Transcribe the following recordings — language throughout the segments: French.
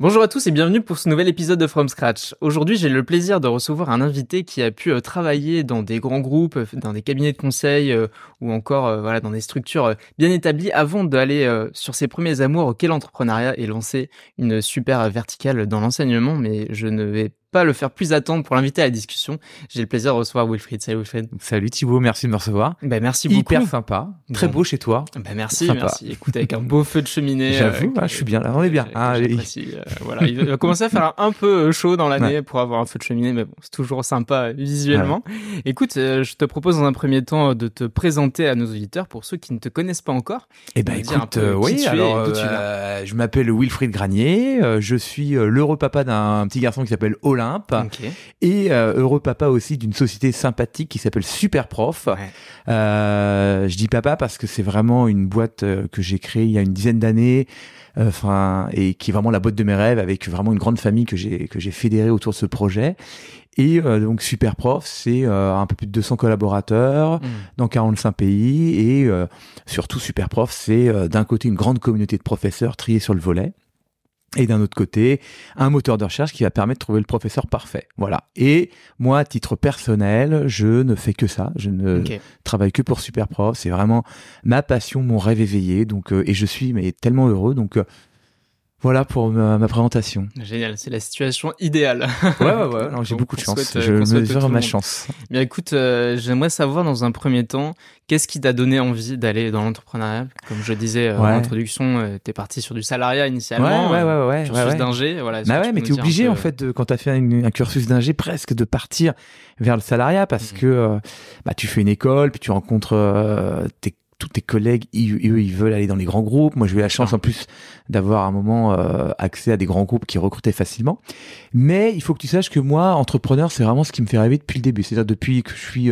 Bonjour à tous et bienvenue pour ce nouvel épisode de From Scratch. Aujourd'hui, j'ai le plaisir de recevoir un invité qui a pu travailler dans des grands groupes, dans des cabinets de conseil ou encore dans des structures bien établies avant d'aller sur ses premiers amours auquel l'entrepreneuriat et lancer une super verticale dans l'enseignement. Mais je ne vais pas le faire plus attendre pour l'inviter à la discussion. J'ai le plaisir de recevoir Wilfried. Salut Wilfried. Salut Thibaut, merci de me recevoir. Merci beaucoup. Hyper sympa, très beau chez toi. Merci, sympa. Merci. Écoute, avec un beau feu de cheminée. J'avoue, je suis bien là, on est bien. J'apprécie. Il va commencer à faire un peu chaud dans l'année pour avoir un feu de cheminée, mais bon, c'est toujours sympa visuellement. Ouais. Écoute, je te propose dans un premier temps de te présenter à nos auditeurs pour ceux qui ne te connaissent pas encore. Eh ben écoute, je m'appelle Wilfried Granier, je suis l'heureux papa d'un petit garçon qui s'appelle Olympe. Et heureux papa aussi d'une société sympathique qui s'appelle Superprof. Ouais. Je dis papa parce que c'est vraiment une boîte que j'ai créée il y a une dizaine d'années, et qui est vraiment la boîte de mes rêves, avec vraiment une grande famille que j'ai fédérée autour de ce projet. Et donc Superprof, c'est un peu plus de 200 collaborateurs dans 45 pays, et surtout Superprof, c'est d'un côté une grande communauté de professeurs triés sur le volet, et d'un autre côté, un moteur de recherche qui va permettre de trouver le professeur parfait. Voilà. Et moi, à titre personnel, je ne fais que ça. Je ne travaille que pour Superprof. C'est vraiment ma passion, mon rêve éveillé. Donc, et je suis tellement heureux. Donc, voilà pour ma présentation. Génial, c'est la situation idéale. Ouais. Non, j'ai beaucoup de chance. Je mesure ma chance. Bien écoute, j'aimerais savoir dans un premier temps, qu'est-ce qui t'a donné envie d'aller dans l'entrepreneuriat ? Comme je disais en introduction, t'es parti sur du salariat initialement. Cursus d'ingé. Voilà, mais t'es obligé en fait, quand t'as fait un cursus d'ingé, presque de partir vers le salariat parce que tu fais une école, puis tu rencontres tous tes collègues, eux, ils veulent aller dans les grands groupes. Moi, j'ai eu la chance en plus d'avoir à un moment accès à des grands groupes qui recrutaient facilement. Mais il faut que tu saches que moi, entrepreneur, c'est vraiment ce qui me fait rêver depuis le début. C'est-à-dire depuis que je suis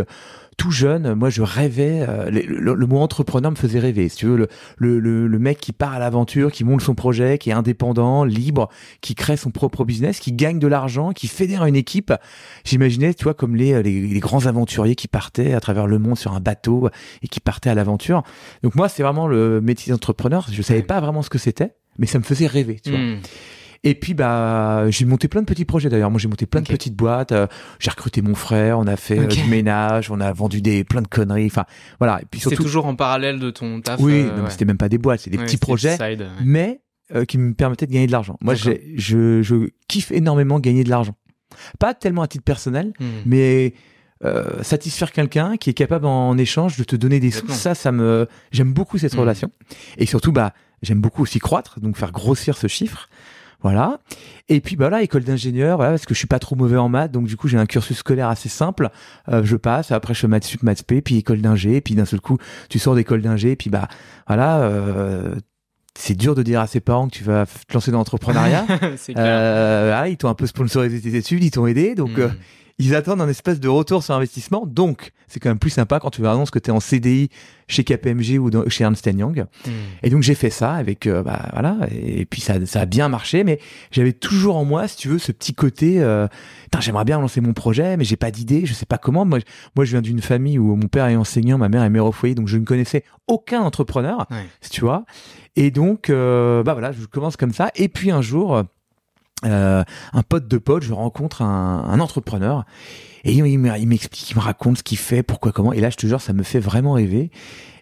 tout jeune, moi, je rêvais. Le mot entrepreneur me faisait rêver. Si tu veux, le mec qui part à l'aventure, qui monte son projet, qui est indépendant, libre, qui crée son propre business, qui gagne de l'argent, qui fédère une équipe. J'imaginais, tu vois, comme les grands aventuriers qui partaient à travers le monde sur un bateau et qui partaient à l'aventure. Donc moi, c'est vraiment le métier d'entrepreneur. Je savais pas vraiment ce que c'était, mais ça me faisait rêver, tu vois. Et puis j'ai monté plein de petits projets d'ailleurs. Moi j'ai monté plein de petites boîtes. J'ai recruté mon frère. On a fait du ménage. On a vendu plein de conneries. Enfin voilà. Et puis surtout c'était toujours en parallèle de ton taf. Oui, mais c'était même pas des boîtes, c'est des petits projets, mais qui me permettaient de gagner de l'argent. Moi je kiffe énormément gagner de l'argent. Pas tellement à titre personnel, mais satisfaire quelqu'un qui est capable en échange de te donner des sous. J'aime beaucoup cette relation. Et surtout j'aime beaucoup aussi croître, donc faire grossir ce chiffre. Voilà. Et puis école d'ingénieur, parce que je suis pas trop mauvais en maths, donc du coup j'ai un cursus scolaire assez simple. Je passe, après je fais maths sup, maths spé, puis école d'ingé, puis d'un seul coup tu sors d'école d'ingé, puis c'est dur de dire à ses parents que tu vas te lancer dans l'entrepreneuriat. C'est clair. Ils t'ont un peu sponsorisé tes études, ils t'ont aidé, donc ils attendent un espèce de retour sur investissement. Donc, c'est quand même plus sympa quand tu leur annonces que tu es en CDI chez KPMG ou chez Ernst Young. Et donc, j'ai fait ça avec, et puis ça a bien marché, mais j'avais toujours en moi, si tu veux, ce petit côté, j'aimerais bien lancer mon projet, mais j'ai pas d'idée, je sais pas comment. Moi, je viens d'une famille où mon père est enseignant, ma mère est mère au foyer, donc je ne connaissais aucun entrepreneur, si tu vois. Et donc, je commence comme ça. Et puis un jour, un pote de pote, je rencontre un entrepreneur et il m'explique, il me raconte ce qu'il fait, pourquoi, comment, et là je te jure ça me fait vraiment rêver.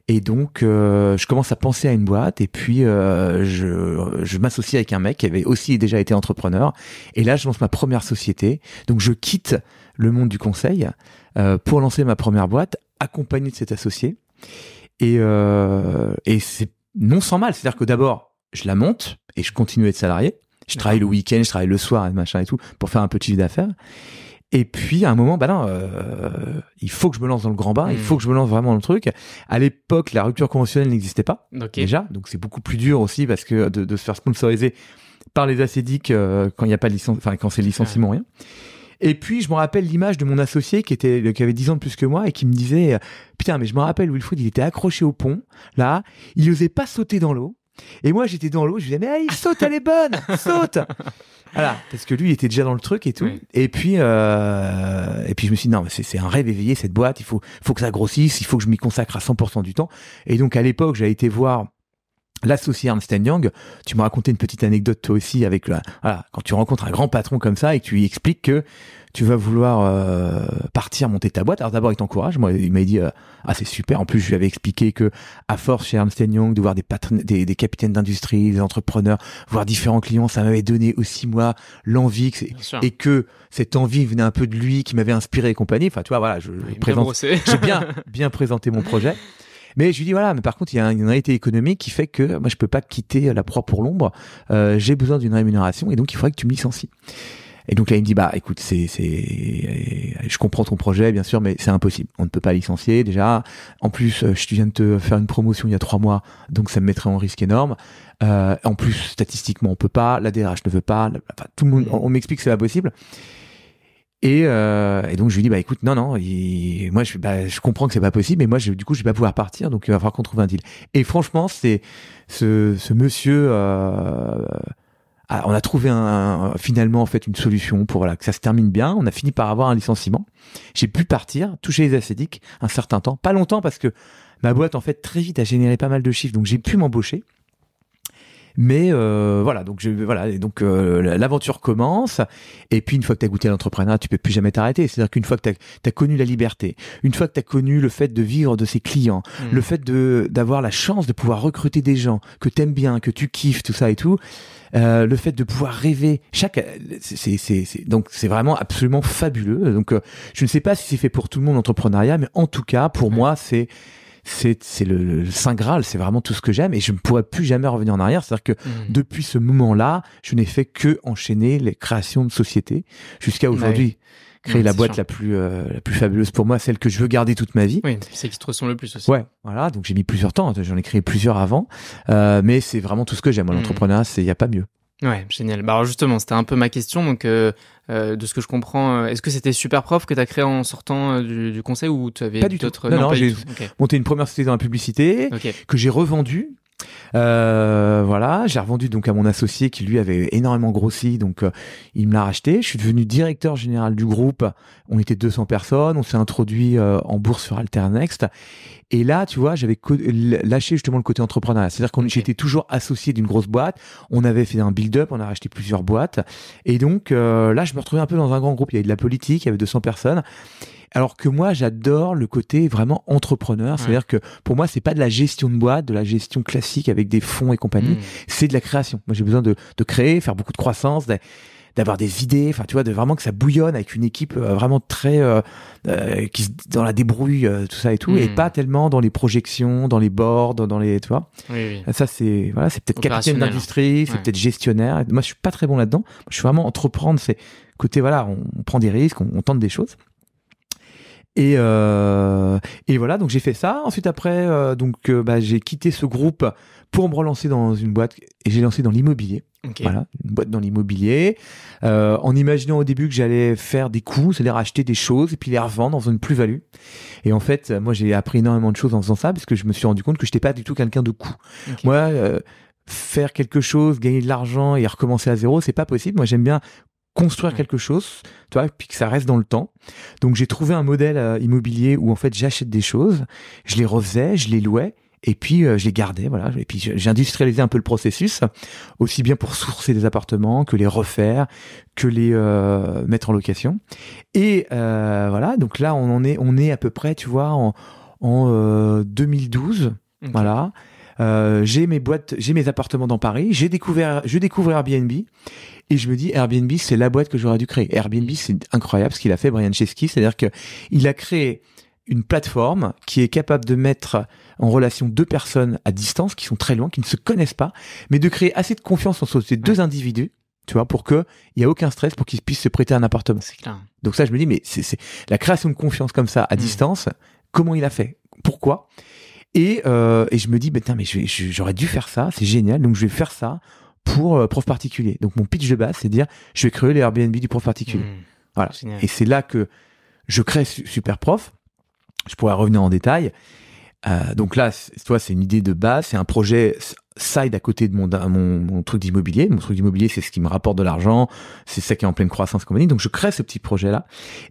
Et donc je commence à penser à une boîte, et puis je m'associe avec un mec qui avait aussi déjà été entrepreneur, et là je lance ma première société. Donc je quitte le monde du conseil pour lancer ma première boîte, accompagné de cet associé, et c'est non sans mal. C'est-à-dire que d'abord je la monte et je continue à être salarié. Je travaille le week-end, je travaille le soir, machin et tout, pour faire un peu de chiffre d'affaires. Et puis, à un moment, il faut que je me lance dans le grand bain, il faut que je me lance vraiment dans le truc. À l'époque, la rupture conventionnelle n'existait pas, déjà. Donc, c'est beaucoup plus dur aussi parce que de se faire sponsoriser par les acédiques quand il n'y a pas de licence, quand c'est licenciement, rien. Et puis, je me rappelle l'image de mon associé qui avait 10 ans de plus que moi et qui me disait, putain, mais je me rappelle, Wilfried, il était accroché au pont, là, il osait pas sauter dans l'eau. Et moi, j'étais dans l'eau, je disais, mais il saute, elle est bonne, saute! Voilà, parce que lui, il était déjà dans le truc et tout. Oui. Et puis je me suis dit, non, mais c'est un rêve éveillé, cette boîte, il faut que ça grossisse, il faut que je m'y consacre à 100% du temps. Et donc, à l'époque, j'ai été voir l'associé Ernst & Young, tu me racontais une petite anecdote toi aussi avec voilà, quand tu rencontres un grand patron comme ça et que tu lui expliques que tu vas vouloir partir monter ta boîte. Alors d'abord il t'encourage, moi il m'a dit c'est super. En plus je lui avais expliqué que à force chez Ernst & Young de voir des capitaines d'industrie, des entrepreneurs, voir différents clients, ça m'avait donné aussi moi l'envie et que cette envie venait un peu de lui, qui m'avait inspiré et compagnie. Enfin tu vois voilà, j'ai bien présenté mon projet. Mais je lui dis voilà, mais par contre il y a une réalité économique qui fait que moi je peux pas quitter la proie pour l'ombre. J'ai besoin d'une rémunération et donc il faudrait que tu me licencies. Et donc là il me dit bah écoute je comprends ton projet bien sûr mais c'est impossible, on ne peut pas licencier déjà. En plus je viens de te faire une promotion il y a 3 mois donc ça me mettrait en risque énorme. En plus statistiquement on peut pas, la DRH ne veut pas, enfin, tout le monde on m'explique que c'est pas possible. Et donc je lui dis bah écoute non moi je comprends que c'est pas possible mais moi du coup je vais pas pouvoir partir donc il va falloir qu'on trouve un deal. Et franchement c'est ce monsieur on a trouvé finalement en fait une solution pour voilà que ça se termine bien. On a fini par avoir un licenciement. J'ai pu partir, toucher les acédiques un certain temps, pas longtemps parce que ma boîte en fait très vite a généré pas mal de chiffres donc j'ai pu m'embaucher. Mais voilà, donc l'aventure commence. Et puis une fois que t'as goûté à l'entrepreneuriat, tu peux plus jamais t'arrêter. C'est-à-dire qu'une fois que t'as connu la liberté, une fois que t'as connu le fait de vivre de ses clients, le fait d'avoir la chance de pouvoir recruter des gens que t'aimes bien, que tu kiffes, tout ça et tout, le fait de pouvoir rêver, donc c'est vraiment absolument fabuleux. Donc je ne sais pas si c'est fait pour tout le monde l'entrepreneuriat, mais en tout cas pour moi c'est le Saint Graal, c'est vraiment tout ce que j'aime et je ne pourrais plus jamais revenir en arrière. C'est-à-dire que depuis ce moment-là, je n'ai fait que enchaîner les créations de sociétés jusqu'à aujourd'hui. Créer la boîte la plus fabuleuse pour moi, celle que je veux garder toute ma vie. Oui, c'est qui te ressemble le plus aussi. Ouais, voilà. Donc j'ai mis plusieurs temps, j'en ai créé plusieurs avant, mais c'est vraiment tout ce que j'aime. L'entrepreneuriat, il y a pas mieux. Ouais, génial. Bah alors justement, c'était un peu ma question. Donc, de ce que je comprends, est-ce que c'était Superprof que tu as créé en sortant du conseil ou tu avais d'autres... Non, j'ai monté une première société dans la publicité que j'ai revendue. Voilà, j'ai revendu donc à mon associé qui lui avait énormément grossi, donc il me l'a racheté. Je suis devenu directeur général du groupe. On était 200 personnes, on s'est introduit en bourse sur Alternext. Et là, tu vois, j'avais lâché justement le côté entrepreneurial. C'est-à-dire que j'étais toujours associé d'une grosse boîte. On avait fait un build-up, on a racheté plusieurs boîtes. Et donc là, je me retrouvais un peu dans un grand groupe. Il y avait de la politique, il y avait 200 personnes. Alors que moi, j'adore le côté vraiment entrepreneur. C'est-à-dire que pour moi, c'est pas de la gestion de boîte, de la gestion classique avec des fonds et compagnie. C'est de la création. Moi, j'ai besoin de créer, faire beaucoup de croissance, d'avoir des idées, enfin tu vois, de vraiment que ça bouillonne avec une équipe vraiment très qui dans la débrouille, tout ça et tout, et pas tellement dans les projections, dans les boards, dans les, tu vois. Oui. Ça c'est peut-être capitaine d'industrie, c'est peut-être gestionnaire. Moi je suis pas très bon là-dedans. Je suis vraiment entreprendre, c'est côté voilà, on prend des risques, on tente des choses. Et voilà, donc j'ai fait ça. Ensuite après, j'ai quitté ce groupe pour me relancer dans une boîte et j'ai lancé dans l'immobilier. Voilà, une boîte dans l'immobilier, en imaginant au début que j'allais faire des coups, c'est-à-dire acheter des choses et puis les revendre dans une plus-value. Et en fait, moi j'ai appris énormément de choses en faisant ça parce que je me suis rendu compte que j'étais pas du tout quelqu'un de coup. Moi, faire quelque chose, gagner de l'argent et recommencer à zéro, c'est pas possible. Moi j'aime bien construire quelque chose, tu vois, puis que ça reste dans le temps. Donc j'ai trouvé un modèle immobilier où en fait j'achète des choses, je les refaisais, je les louais. Et puis je les gardais, voilà. Et puis j'ai industrialisé un peu le processus, aussi bien pour sourcer des appartements que les refaire, que les mettre en location. Et voilà. Donc là, on est à peu près, tu vois, en 2012. Voilà. J'ai mes appartements dans Paris. Je découvre Airbnb. Et je me dis, Airbnb, c'est la boîte que j'aurais dû créer. Airbnb, c'est incroyable ce qu'il a fait, Brian Chesky. C'est-à-dire que il a créé une plateforme qui est capable de mettre en relation deux personnes à distance qui sont très loin, qui ne se connaissent pas, mais de créer assez de confiance entre ces deux individus, tu vois, pour que il y a aucun stress pour qu'ils puissent se prêter un appartement. C'est clair. Donc ça, je me dis, mais c'est la création de confiance comme ça à distance. Comment il a fait? Pourquoi? Et je me dis, mais j'aurais dû faire ça. C'est génial. Donc je vais faire ça pour prof particulier. Donc mon pitch de base, c'est de dire, je vais créer les Airbnb du prof particulier. Voilà. Génial. Et c'est là que je crée Superprof. Je pourrais revenir en détail. Donc là, toi, c'est une idée de base, c'est un projet side à côté de mon truc d'immobilier. Mon truc d'immobilier, c'est ce qui me rapporte de l'argent, c'est ça qui est en pleine croissance compagnie. Donc je crée ce petit projet-là.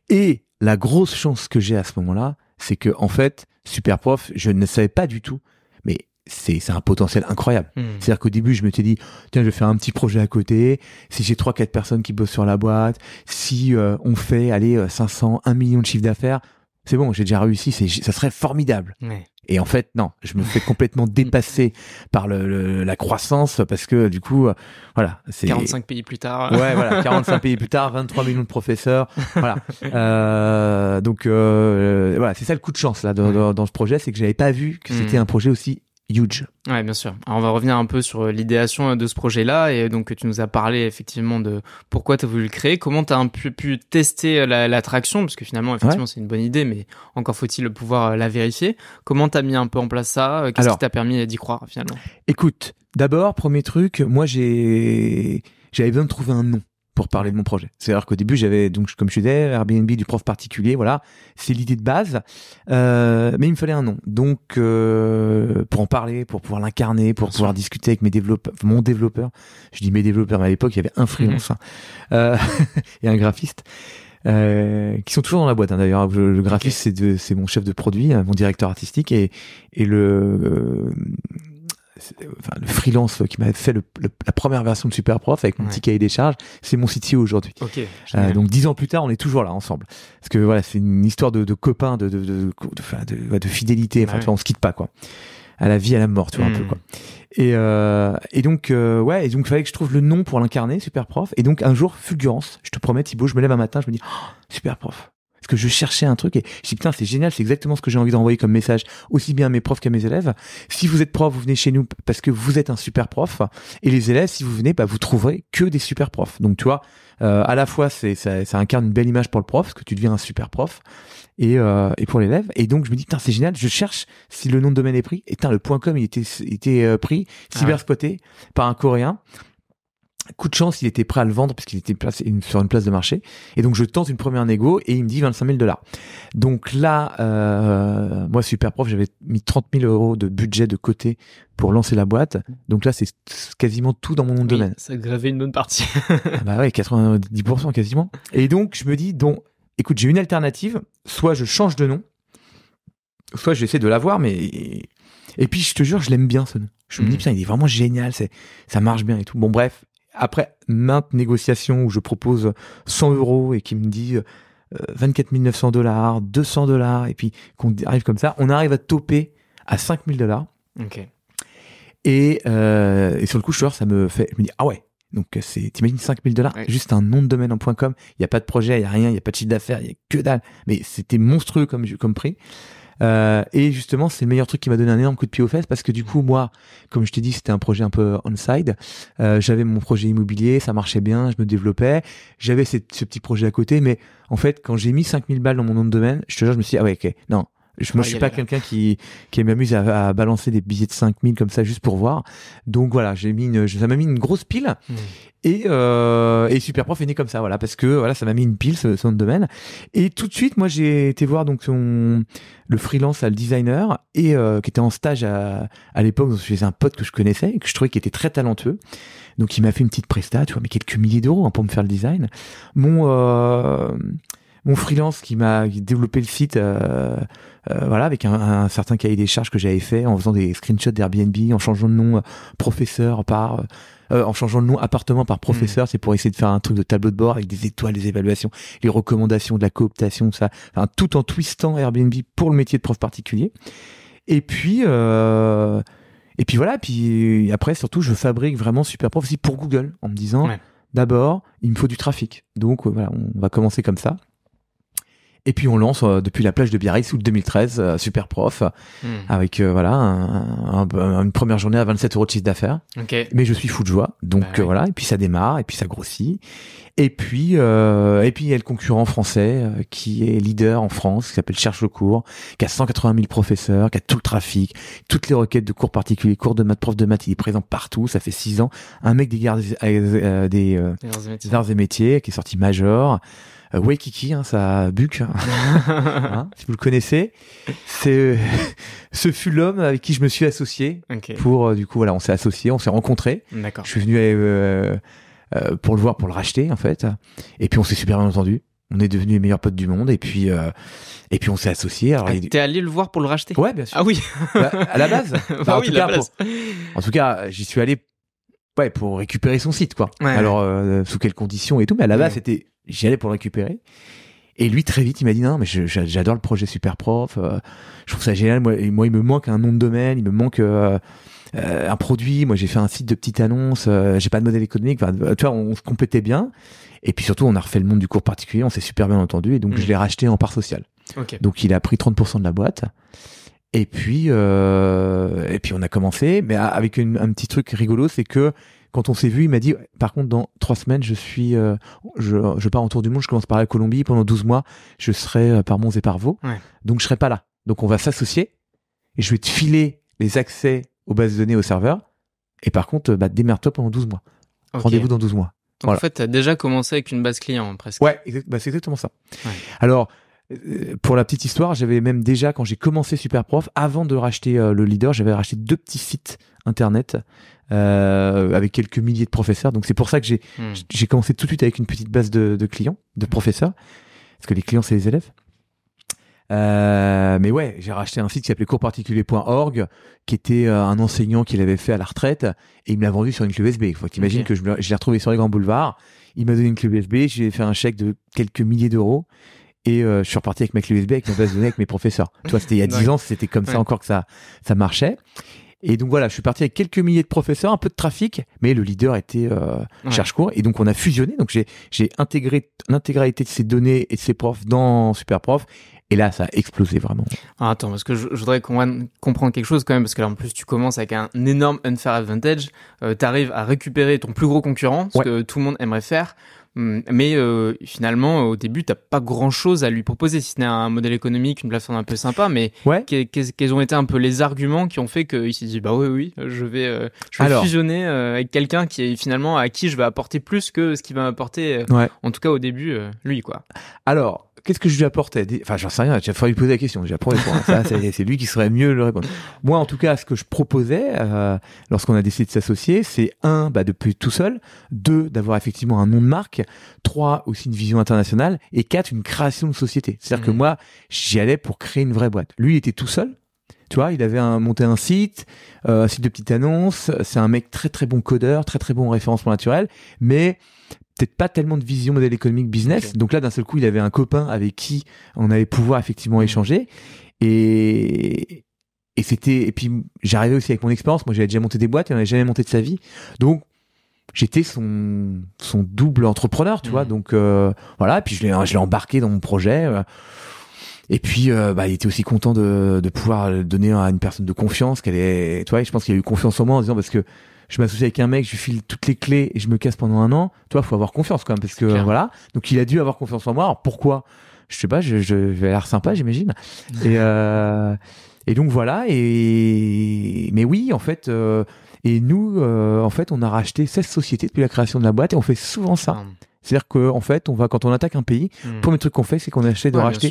Et la grosse chance que j'ai à ce moment-là, c'est que en fait, Superprof, je ne savais pas du tout, mais c'est un potentiel incroyable. C'est-à-dire qu'au début, je me suis dit, tiens, je vais faire un petit projet à côté. Si j'ai 3-4 personnes qui bossent sur la boîte, si on fait, 500, 1 million de chiffre d'affaires, c'est bon, j'ai déjà réussi, ça serait formidable. Ouais. Et en fait, non, je me fais complètement dépasser par la croissance parce que du coup, voilà. 45 pays plus tard. Ouais, voilà, 45 pays plus tard, 23 millions de professeurs. Voilà. Donc, voilà, c'est ça le coup de chance là dans ce projet, c'est que j'avais pas vu que c'était un projet aussi huge. Ouais, bien sûr. Alors, on va revenir un peu sur l'idéation de ce projet-là. Et donc, tu nous as parlé effectivement de pourquoi tu as voulu le créer. Comment tu as un peu pu tester l'attraction? Parce que finalement, effectivement, c'est une bonne idée, mais encore faut-il pouvoir la vérifier. Comment tu as mis un peu en place ça? Qu'est-ce qui t'a permis d'y croire finalement? Écoute, d'abord, premier truc, moi, j'avais besoin de trouver un nom pour parler de mon projet. C'est-à-dire qu'au début, j'avais, donc, comme je disais, Airbnb du prof particulier, voilà. C'est l'idée de base. Mais il me fallait un nom. Donc, pour en parler, pour pouvoir l'incarner, pour pouvoir discuter avec mon développeur. Je dis mes développeurs, mais à l'époque, il y avait un freelance, et un graphiste. Qui sont toujours dans la boîte, d'ailleurs. Le graphiste, c'est mon chef de produit, mon directeur artistique, et le freelance qui m'avait fait la première version de Superprof avec mon petit cahier des charges, c'est mon CTO aujourd'hui. Donc 10 ans plus tard, on est toujours là ensemble. Parce que voilà, c'est une histoire de copains, de fidélité. Enfin, tu vois, on se quitte pas, quoi. À la vie, à la mort, tu vois, un peu, quoi. Et donc, il fallait que je trouve le nom pour l'incarner, Superprof. Et donc, un jour, fulgurance, je te promets, Thibaut, je me lève un matin, je me dis, Superprof. Parce que je cherchais un truc et je dis, putain, c'est génial, c'est exactement ce que j'ai envie d'envoyer comme message, aussi bien à mes profs qu'à mes élèves. Si vous êtes prof, vous venez chez nous parce que vous êtes un super prof. Et les élèves, si vous venez, vous trouverez que des super profs. Donc, tu vois, à la fois, ça incarne une belle image pour le prof, parce que tu deviens un super prof, et pour l'élève. Et donc, je me dis, putain, c'est génial, je cherche si le nom de domaine est pris. Et putain, le .com, il était pris, cyberspoté par un Coréen. Coup de chance, il était prêt à le vendre parce qu'il était placé sur une place de marché. Et donc, je tente une première négo et il me dit $25,000. Donc là, moi, Superprof, j'avais mis 30 000 € de budget de côté pour lancer la boîte. Donc là, c'est quasiment tout dans mon nom de domaine. Ça gravait une bonne partie. Bah ouais, 90% quasiment. Et donc, je me dis, écoute, j'ai une alternative. Soit je change de nom, soit je vais essayer de l'avoir, mais... Et puis, je te jure, je l'aime bien, ce nom. Je me dis, putain, il est vraiment génial, ça marche bien et tout. Bon, bref. Après maintes négociations où je propose 100 € et qui me dit 24 900 $, 200 $, et puis qu'on arrive comme ça, on arrive à toper à 5 000 $. Ok. Et sur le coup, je me dis, ah ouais. Donc, t'imagines 5 000 $, juste un nom de domaine en .com. Il n'y a pas de projet, il n'y a rien, il n'y a pas de chiffre d'affaires, il n'y a que dalle. Mais c'était monstrueux comme prix. Et justement, c'est le meilleur truc qui m'a donné un énorme coup de pied aux fesses parce que du coup, moi, comme je t'ai dit, c'était un projet un peu on-side. J'avais mon projet immobilier, ça marchait bien, je me développais. J'avais ce petit projet à côté, mais en fait, quand j'ai mis 5 000 $ dans mon nom de domaine, je te jure, je me suis dit, ah ouais, ok, non. Moi, je suis pas quelqu'un qui m'amuse à balancer des billets de 5 000 comme ça juste pour voir. Donc voilà, ça m'a mis une grosse pile. Et Superprof est né comme ça, voilà, parce que voilà, ça m'a mis une pile, son domaine. Et tout de suite, moi, j'ai été voir donc le freelance, le designer, et qui était en stage à l'époque chez un pote que je connaissais et que je trouvais qui était très talentueux. Donc il m'a fait une petite presta, tu vois, mais quelques milliers d'euros pour me faire le design. Mon freelance qui m'a développé le site, voilà, avec un certain cahier des charges que j'avais fait en faisant des screenshots d'Airbnb, en changeant de nom en changeant le nom appartement par professeur, c'est pour essayer de faire un truc de tableau de bord avec des étoiles, des évaluations, les recommandations, de la cooptation, tout ça, enfin, tout en twistant Airbnb pour le métier de prof particulier. Et puis voilà, puis après surtout je fabrique vraiment Superprof aussi pour Google en me disant d'abord il me faut du trafic, donc voilà, on va commencer comme ça. Et puis on lance depuis la plage de Biarritz août 2013 Superprof avec voilà une première journée à 27 € de chiffre d'affaires. Okay. Mais je suis fou de joie, donc voilà. Et puis ça démarre, et puis ça grossit. Et puis il y a le concurrent français qui est leader en France, qui s'appelle Cherche le cours, qui a 180 000 professeurs, qui a tout le trafic, toutes les requêtes de cours particuliers, cours de maths, prof de maths. Il est présent partout. Ça fait 6 ans. Un mec des arts et métiers qui est sorti major. Waikiki, ça buque, hein, si vous le connaissez. Ce fut l'homme avec qui je me suis associé pour, du coup, voilà, on s'est associés, on s'est rencontrés. D'accord. Je suis venu pour le voir, pour le racheter, en fait. Et puis, on s'est super bien entendu. On est devenus les meilleurs potes du monde et puis on s'est associés. Alors, t'es allé le voir pour le racheter? Ouais, bien sûr. Ah oui. À la base. Bah oui, la base. En tout cas, j'y suis allé pour récupérer son site, quoi. Ouais. Alors, sous quelles conditions et tout, mais à la base, j'y allais pour le récupérer. Et lui, très vite, il m'a dit non, mais j'adore le projet Superprof. Je trouve ça génial. Moi, il me manque un nom de domaine, il me manque un produit. Moi, j'ai fait un site de petites annonces. J'ai pas de modèle économique. Enfin, tu vois, on se complétait bien. Et puis surtout, on a refait le monde du cours particulier. On s'est super bien entendu. Et donc, je l'ai racheté en part sociale. Okay. Donc, il a pris 30% de la boîte. Et puis on a commencé. Mais avec un petit truc rigolo, c'est que quand on s'est vu, il m'a dit, par contre, dans 3 semaines, je pars en tour du monde, je commence par la Colombie, pendant 12 mois, je serai par Mons et par Vaux. Ouais. Donc, je serai pas là. Donc, on va s'associer et je vais te filer les accès aux bases de données, au serveur. Et par contre, démerde-toi pendant 12 mois. Okay. Rendez-vous dans 12 mois. Donc, voilà. En fait, tu as déjà commencé avec une base client, presque. Ouais, c'est exactement ça. Ouais. Alors, pour la petite histoire, j'avais même déjà, quand j'ai commencé Superprof, avant de racheter le leader, j'avais racheté 2 petits sites internet avec quelques milliers de professeurs. Donc, c'est pour ça que j'ai commencé tout de suite avec une petite base de clients, de professeurs. Parce que les clients, c'est les élèves. Mais ouais, j'ai racheté un site qui s'appelait coursparticulier.org, qui était un enseignant qui l'avait fait à la retraite, et il me l'a vendu sur une clé USB. Faut t'imaginer que je l'ai retrouvé sur les grands boulevards. Il m'a donné une clé USB, j'ai fait un chèque de quelques milliers d'euros, et je suis reparti avec ma clé USB, avec ma base de données, avec mes professeurs. Tu vois, c'était il y a 10 ans, c'était comme ça encore que ça marchait. Et donc voilà, je suis parti avec quelques milliers de professeurs, un peu de trafic, mais le leader était Cherche-Cours. Et donc on a fusionné. Donc j'ai intégré l'intégralité de ces données et de ces profs dans Superprof. Et là, ça a explosé vraiment. Ah, attends, parce que je voudrais comprendre quelque chose quand même, parce que là, en plus, tu commences avec un énorme unfair advantage. T'arrives à récupérer ton plus gros concurrent, ce que tout le monde aimerait faire. Mais finalement, au début, t'as pas grand-chose à lui proposer, si ce n'est un modèle économique, une plateforme un peu sympa. Mais quels ont été un peu les arguments qui ont fait qu'il s'est dit, bah oui, je vais fusionner avec quelqu'un qui est finalement à qui je vais apporter plus que ce qu'il va m'apporter, en tout cas au début, lui, quoi. Alors, qu'est-ce que je lui apportais? Enfin, j'en sais rien. Il fallu lui poser la question déjà pour répondre. Ça, c'est lui qui saurait mieux le répondre. Moi, en tout cas, ce que je proposais lorsqu'on a décidé de s'associer, c'est 1, de tout seul, 2, d'avoir effectivement un nom de marque, 3, aussi une vision internationale, et 4, une création de société. C'est-à-dire que moi, j'y allais pour créer une vraie boîte. Lui, il était tout seul. Tu vois, il avait monté un site de petites annonces. C'est un mec très très bon codeur, très très bon référencement naturel, mais peut-être pas tellement de vision modèle économique business. Okay. Donc là, d'un seul coup, il avait un copain avec qui on allait pouvoir effectivement échanger. Et puis, j'arrivais aussi avec mon expérience. Moi, j'avais déjà monté des boîtes, il n'en avait jamais monté de sa vie. Donc, j'étais son double entrepreneur, tu vois. Donc, voilà. Puis, je l'ai embarqué dans mon projet. Et puis, il était aussi content de pouvoir le donner à une personne de confiance. Tu vois, je pense qu'il a eu confiance en moi en disant, parce que je m'associe avec un mec, je lui file toutes les clés et je me casse pendant 1 an. Tu vois, faut avoir confiance quand même, parce que voilà. Donc il a dû avoir confiance en moi. Alors pourquoi? Je sais pas. Je vais l'air sympa, j'imagine. Et donc voilà. Mais oui, en fait. Et nous, en fait, on a racheté 16 sociétés depuis la création de la boîte et on fait souvent ça. C'est-à-dire que en fait, quand on attaque un pays, le premier truc qu'on fait, c'est qu'on essaie de racheter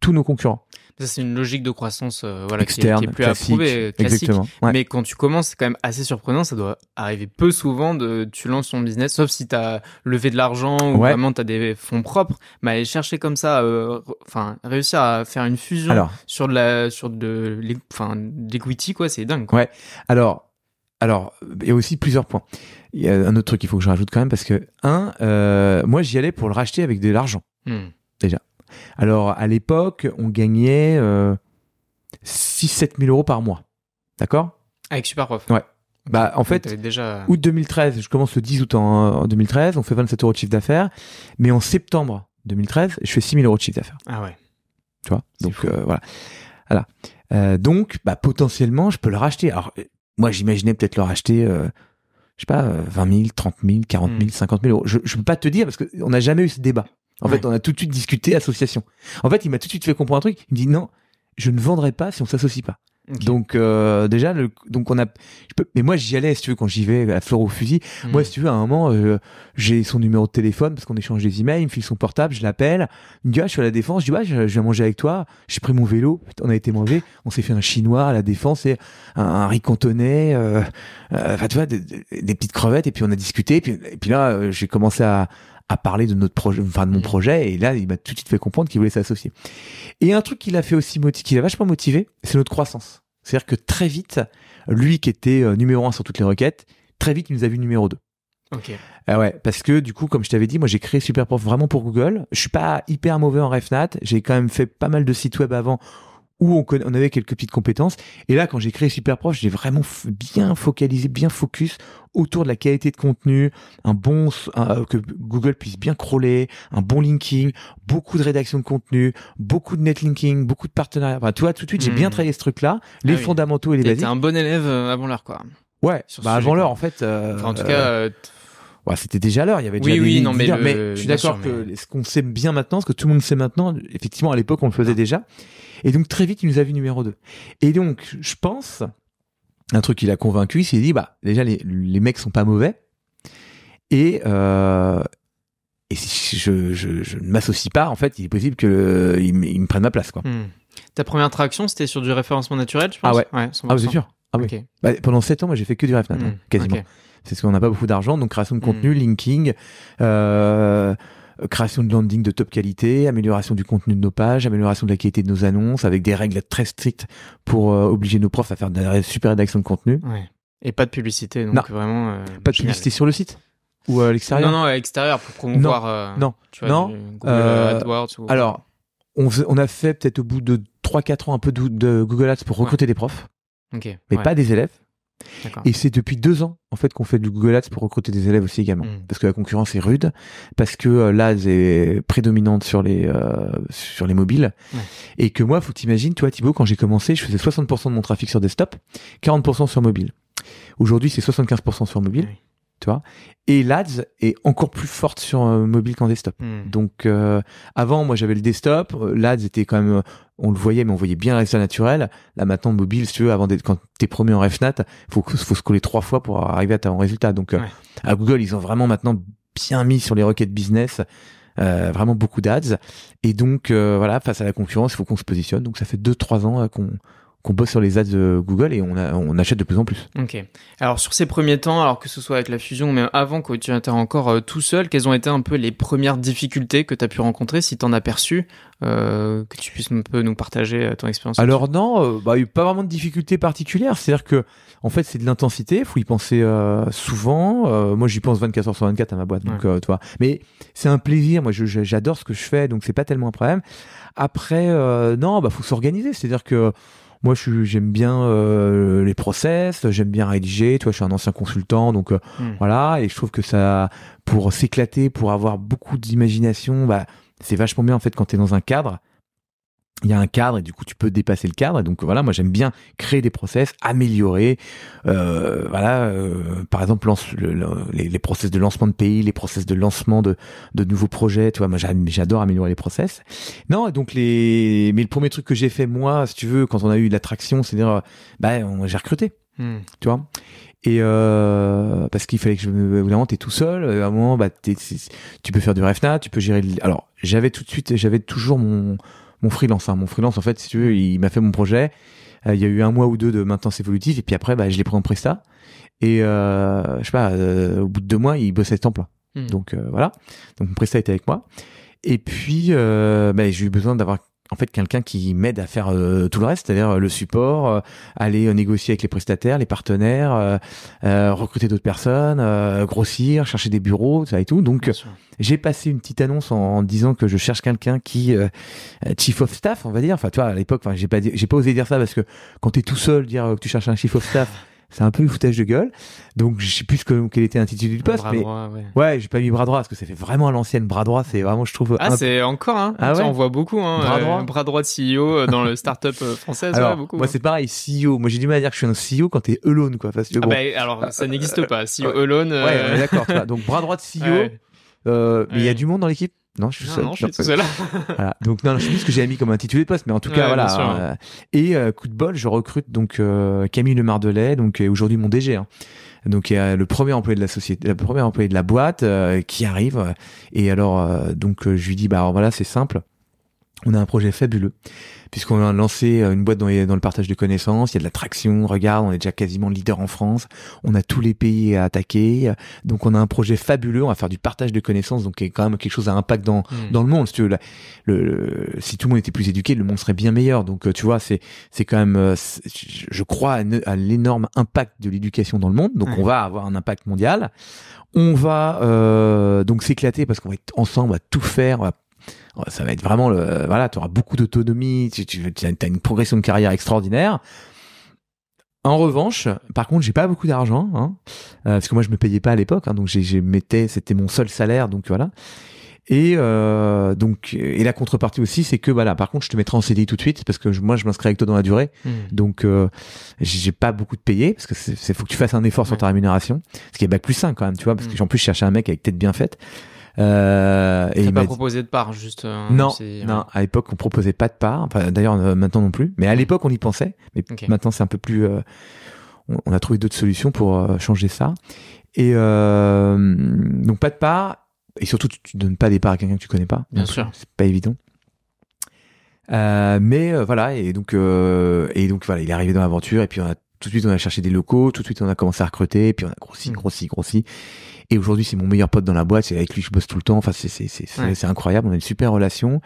tous nos concurrents. Ça, c'est une logique de croissance externe, qui est plus classique, approuvée, classique. Exactement, ouais. Mais quand tu commences, c'est quand même assez surprenant. Ça doit arriver peu souvent tu lances ton business, sauf si tu as levé de l'argent ou vraiment tu as des fonds propres. Mais aller chercher comme ça, réussir à faire une fusion sur de l'equity, quoi, c'est dingue, quoi. Ouais. Alors, il y a aussi plusieurs points. Il y a un autre truc qu'il faut que je rajoute quand même, parce que moi, j'y allais pour le racheter avec de l'argent, déjà. Alors, à l'époque, on gagnait 6-7 000 euros par mois. D'accord? Avec Superprof. Ouais. En fait, août 2013, je commence le 10 août en 2013, on fait 27 euros de chiffre d'affaires. Mais en septembre 2013, je fais 6 000 euros de chiffre d'affaires. Ah ouais. Tu vois? Donc, voilà. Donc, potentiellement, je peux le racheter. Alors, moi, j'imaginais peut-être le racheter, je sais pas, 20 000, 30 000, 40 000, 50 000 euros. Je peux pas te dire parce qu'on n'a jamais eu ce débat. En fait, on a tout de suite discuté association. En fait, il m'a tout de suite fait comprendre un truc. Il me dit non, je ne vendrai pas si on s'associe pas. Okay. Donc déjà, mais moi j'y allais, si tu veux, quand j'y vais à fleur au fusil. Moi, si tu veux, à un moment, j'ai son numéro de téléphone parce qu'on échange des emails. Il me file son portable, je l'appelle. Il me dit je suis à la Défense. Je dis je viens manger avec toi. J'ai pris mon vélo. On a été manger. On s'est fait un chinois à la Défense et un riz cantonais. Tu vois, des petites crevettes. Et puis on a discuté. Et puis là, j'ai commencé à à parler de notre projet, enfin de mon projet, et là il m'a tout de suite fait comprendre qu'il voulait s'associer. Et un truc qu'il a fait aussi qui l'a vachement motivé, c'est notre croissance. C'est-à-dire que très vite, lui qui était numéro 1 sur toutes les requêtes, très vite il nous a vu numéro 2. Ok. Ouais, parce que du coup, comme je t'avais dit, moi j'ai créé Superprof vraiment pour Google. Je suis pas hyper mauvais en RefNat, j'ai quand même fait pas mal de sites web avant où on avait quelques petites compétences. Et là, quand j'ai créé Superprof, j'ai vraiment bien focalisé, bien focus autour de la qualité de contenu, que Google puisse bien crawler, un bon linking, beaucoup de rédaction de contenu, beaucoup de netlinking, beaucoup de partenariats. Enfin, tu vois, tout de suite, j'ai bien travaillé ce truc-là, les fondamentaux et les basiques. T'es un bon élève avant l'heure, quoi. Ouais, avant l'heure, en fait. Enfin, en tout cas. Ouais, c'était déjà l'heure, il y avait déjà des non, mais je suis d'accord que ce qu'on sait bien maintenant, ce que tout le monde sait maintenant, effectivement, à l'époque, on le faisait déjà. Et donc, très vite, il nous a vu numéro 2. Et donc, je pense, un truc qui l'a convaincu, il s'est dit, déjà, les mecs sont pas mauvais. Et si je ne m'associe pas, en fait, il est possible qu'ils me prennent ma place, quoi. Ta première traction, c'était sur du référencement naturel, je pense? Ah ouais. 100%. Ah, c'est sûr. Ah oui. Okay. Pendant 7 ans, moi, j'ai fait que du RefNat, quasiment. Okay. C'est parce qu'on n'a pas beaucoup d'argent, donc création de contenu, linking, création de landing de top qualité, amélioration du contenu de nos pages, amélioration de la qualité de nos annonces, avec des règles très strictes pour obliger nos profs à faire de la super rédaction de contenu. Ouais. Et pas de publicité, donc vraiment. Pas de publicité sur le site ou à l'extérieur. Non, à l'extérieur pour promouvoir. Non. Tu vois, Google AdWords. Alors, on a fait peut-être au bout de 3-4 ans un peu de Google Ads pour recruter des profs, mais pas des élèves. D'accord. Et c'est depuis 2 ans en fait qu'on fait du Google Ads pour recruter des élèves aussi également, parce que la concurrence est rude, parce que l'Ads est prédominante sur les mobiles, et que moi, faut que t'imagines, toi Thibaut, quand j'ai commencé, je faisais 60% de mon trafic sur desktop, 40% sur mobile. Aujourd'hui, c'est 75% sur mobile. Tu vois, et l'Ads est encore plus forte sur mobile qu'en desktop. Donc avant, moi j'avais le desktop, l'Ads était quand même, on le voyait, mais on voyait bien le résultat naturel. Là maintenant, mobile, si tu veux, quand t'es premier en RefNat, faut se coller 3 fois pour arriver à ton résultat. Donc à Google, ils ont vraiment maintenant bien mis sur les requêtes business, vraiment beaucoup d'Ads. Et donc voilà, face à la concurrence, il faut qu'on se positionne. Donc ça fait 2-3 ans qu'on bosse sur les ads de Google et on achète de plus en plus. Ok. Alors sur ces premiers temps, alors que ce soit avec la fusion, mais avant que tu étais encore tout seul, quelles ont été un peu les premières difficultés que tu as pu rencontrer, si tu en as perçu, que tu puisses un peu nous partager ton expérience? Alors non, il n'y a eu pas vraiment de difficultés particulières. C'est-à-dire que en fait c'est de l'intensité, il faut y penser souvent. Moi j'y pense 24 heures sur 24 à ma boîte, donc tu vois. Mais c'est un plaisir. Moi j'adore ce que je fais, donc c'est pas tellement un problème. Après faut s'organiser. C'est-à-dire que moi, j'aime bien les process, j'aime bien rédiger. Tu vois, je suis un ancien consultant, donc voilà. Et je trouve que ça, pour s'éclater, pour avoir beaucoup d'imagination, c'est vachement bien en fait quand t'es dans un cadre. Il y a un cadre et du coup tu peux dépasser le cadre. Et donc voilà, moi j'aime bien créer des process, améliorer. Par exemple, les process de lancement de pays, les process de lancement de nouveaux projets. Tu vois, moi j'adore améliorer les process. Non, donc mais le premier truc que j'ai fait moi, si tu veux, quand on a eu l'attraction, c'est-à-dire, j'ai recruté. Tu vois. Et parce qu'il fallait que évidemment t'es tout seul. À un moment, tu peux faire du RefNat, tu peux gérer. Alors j'avais toujours mon freelance. Mon freelance, en fait, si tu veux, il m'a fait mon projet. Il y a eu 1 mois ou 2 de maintenance évolutive, et puis après, je l'ai pris en prestat. Et je sais pas, au bout de 2 mois, il bossait temps plein. Donc voilà. Donc mon prestat était avec moi. Et puis, j'ai eu besoin d'avoir en fait quelqu'un qui m'aide à faire tout le reste, c'est-à-dire le support, aller négocier avec les prestataires, les partenaires, recruter d'autres personnes, grossir, chercher des bureaux, ça et tout. Donc j'ai passé une petite annonce en disant que je cherche quelqu'un qui chief of staff, on va dire. Enfin, tu vois, à l'époque, j'ai pas osé dire ça parce que quand t'es tout seul, dire que tu cherches un chief of staff, c'est un peu le foutage de gueule. Donc je sais plus quel était l'intitulé du poste, bras mais droit, ouais, j'ai pas mis bras droit parce que ça fait vraiment à l'ancienne. Bras droit, c'est vraiment, je trouve. C'est encore, hein. Ah ouais, on voit beaucoup, hein. Bras droit de CEO dans le startup française. Alors, beaucoup. Moi, c'est pareil, CEO. Moi, j'ai du mal à dire que je suis un CEO quand t'es alone, quoi. Parce que, alors, ça n'existe pas. CEO alone. Ouais, on est d'accord. Donc, bras droit de CEO. Mais il y a du monde dans l'équipe? Non, je suis seul. Non, je suis tout seul. Voilà. Donc, non, je sais plus ce que j'ai mis comme intitulé de poste, mais en tout cas, voilà. Et coup de bol, je recrute donc Camille Lemardelet, donc aujourd'hui mon DG. Hein. Donc il y a le premier employé de la société, le premier employé de la boîte qui arrive. Et alors, donc je lui dis, voilà, c'est simple. On a un projet fabuleux, puisqu'on a lancé une boîte dans le partage de connaissances, il y a de la traction, regarde, on est déjà quasiment leader en France, on a tous les pays à attaquer, donc on a un projet fabuleux, on va faire du partage de connaissances, donc qui est quand même quelque chose à impact dans le monde. Si tu veux, si tout le monde était plus éduqué, le monde serait bien meilleur, donc tu vois, c'est quand même, je crois à l'énorme impact de l'éducation dans le monde, donc on va avoir un impact mondial, on va donc s'éclater parce qu'on va être ensemble, on va tout faire, ça va être vraiment voilà, tu auras beaucoup d'autonomie, tu as une progression de carrière extraordinaire. En revanche, par contre, j'ai pas beaucoup d'argent, hein, parce que moi je me payais pas à l'époque, hein, donc c'était mon seul salaire, donc voilà. Et la contrepartie aussi, c'est que voilà, par contre, je te mettrai en CDI tout de suite parce que moi je m'inscris avec toi dans la durée, donc j'ai pas beaucoup de payer parce que faut que tu fasses un effort sur ta rémunération, ce qui est bac+5 quand même, tu vois, parce que en plus je cherchais un mec avec tête bien faite. Et il pas proposé de part, juste non, à l'époque on proposait pas de part, enfin, d'ailleurs maintenant non plus, mais à l'époque on y pensait, mais maintenant c'est un peu plus on a trouvé d'autres solutions pour changer ça, et donc pas de part, et surtout tu donnes pas des parts à quelqu'un que tu connais pas, bien sûr, c'est pas évident, mais voilà, et donc voilà, il est arrivé dans l'aventure, et puis tout de suite on a cherché des locaux, tout de suite on a commencé à recruter, et puis on a grossi. Et aujourd'hui, c'est mon meilleur pote dans la boîte, c'est avec lui que je bosse tout le temps. Enfin, c'est incroyable, on a une super relation.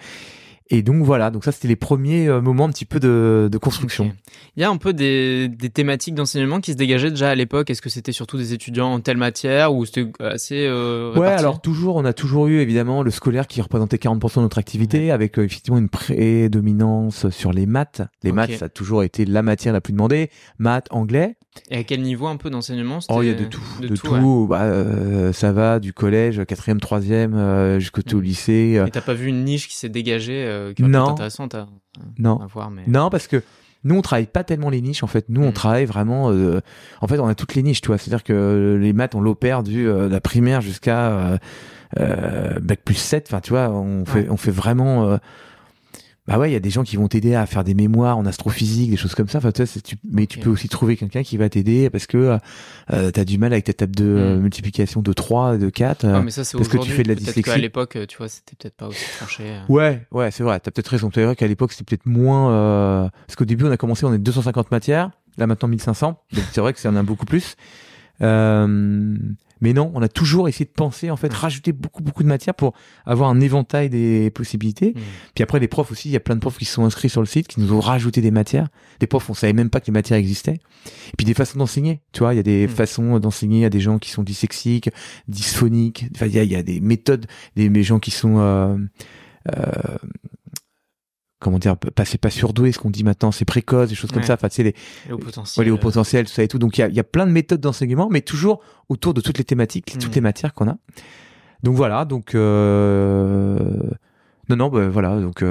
Et donc voilà, donc ça c'était les premiers moments un petit peu de construction. Okay. Il y a un peu des thématiques d'enseignement qui se dégageaient déjà à l'époque. Est-ce que c'était surtout des étudiants en telle matière ou c'était assez réparti? Ouais, alors on a toujours eu évidemment le scolaire qui représentait 40% de notre activité, avec effectivement une prédominance sur les maths. Les maths, ça a toujours été la matière la plus demandée. Maths, anglais. Et à quel niveau un peu d'enseignement? Oh, il y a de tout. Ouais. Ça va du collège, 4e, 3e, jusqu'au lycée. Et t'as pas vu une niche qui s'est dégagée qui va être intéressante à voir, mais... Non, parce que nous, on travaille pas tellement les niches, en fait. Nous, on travaille vraiment... en fait, on a toutes les niches, tu vois. C'est-à-dire que les maths, on l'opère de la primaire jusqu'à bac+7. Enfin, tu vois, on fait vraiment... Bah ouais, il y a des gens qui vont t'aider à faire des mémoires en astrophysique, des choses comme ça. Enfin, tu vois, mais tu peux aussi trouver quelqu'un qui va t'aider parce que t'as du mal avec ta table de multiplication de 3, de 4. Mais ça, c'est parce que tu fais de la dyslexie. Peut-être qu'à l'époque, tu vois, c'était peut-être pas aussi tranché. Ouais, c'est vrai. T'as peut-être raison. C'est vrai qu'à l'époque, c'était peut-être moins... Parce qu'au début, on a commencé, on est 250 matières. Là, maintenant, 1500. Donc, c'est vrai que ça en a beaucoup plus. Mais non, on a toujours essayé de penser, en fait, rajouter beaucoup de matière pour avoir un éventail des possibilités. Puis après, les profs aussi, il y a plein de profs qui se sont inscrits sur le site, qui nous ont rajouté des matières. Des profs, on savait même pas que les matières existaient. Et puis des façons d'enseigner. Tu vois, il y a des façons d'enseigner à des gens qui sont dyslexiques, dysphoniques. Enfin, il y a des méthodes, des gens qui sont... comment dire, c'est pas surdoué, ce qu'on dit maintenant, c'est précoce, des choses comme ça. Enfin, tu sais, les hauts potentiels. Les hauts potentiels, tout ça et tout. Donc, il y a plein de méthodes d'enseignement, mais toujours autour de toutes les thématiques, toutes les matières qu'on a. Donc, voilà. Donc, voilà. Donc,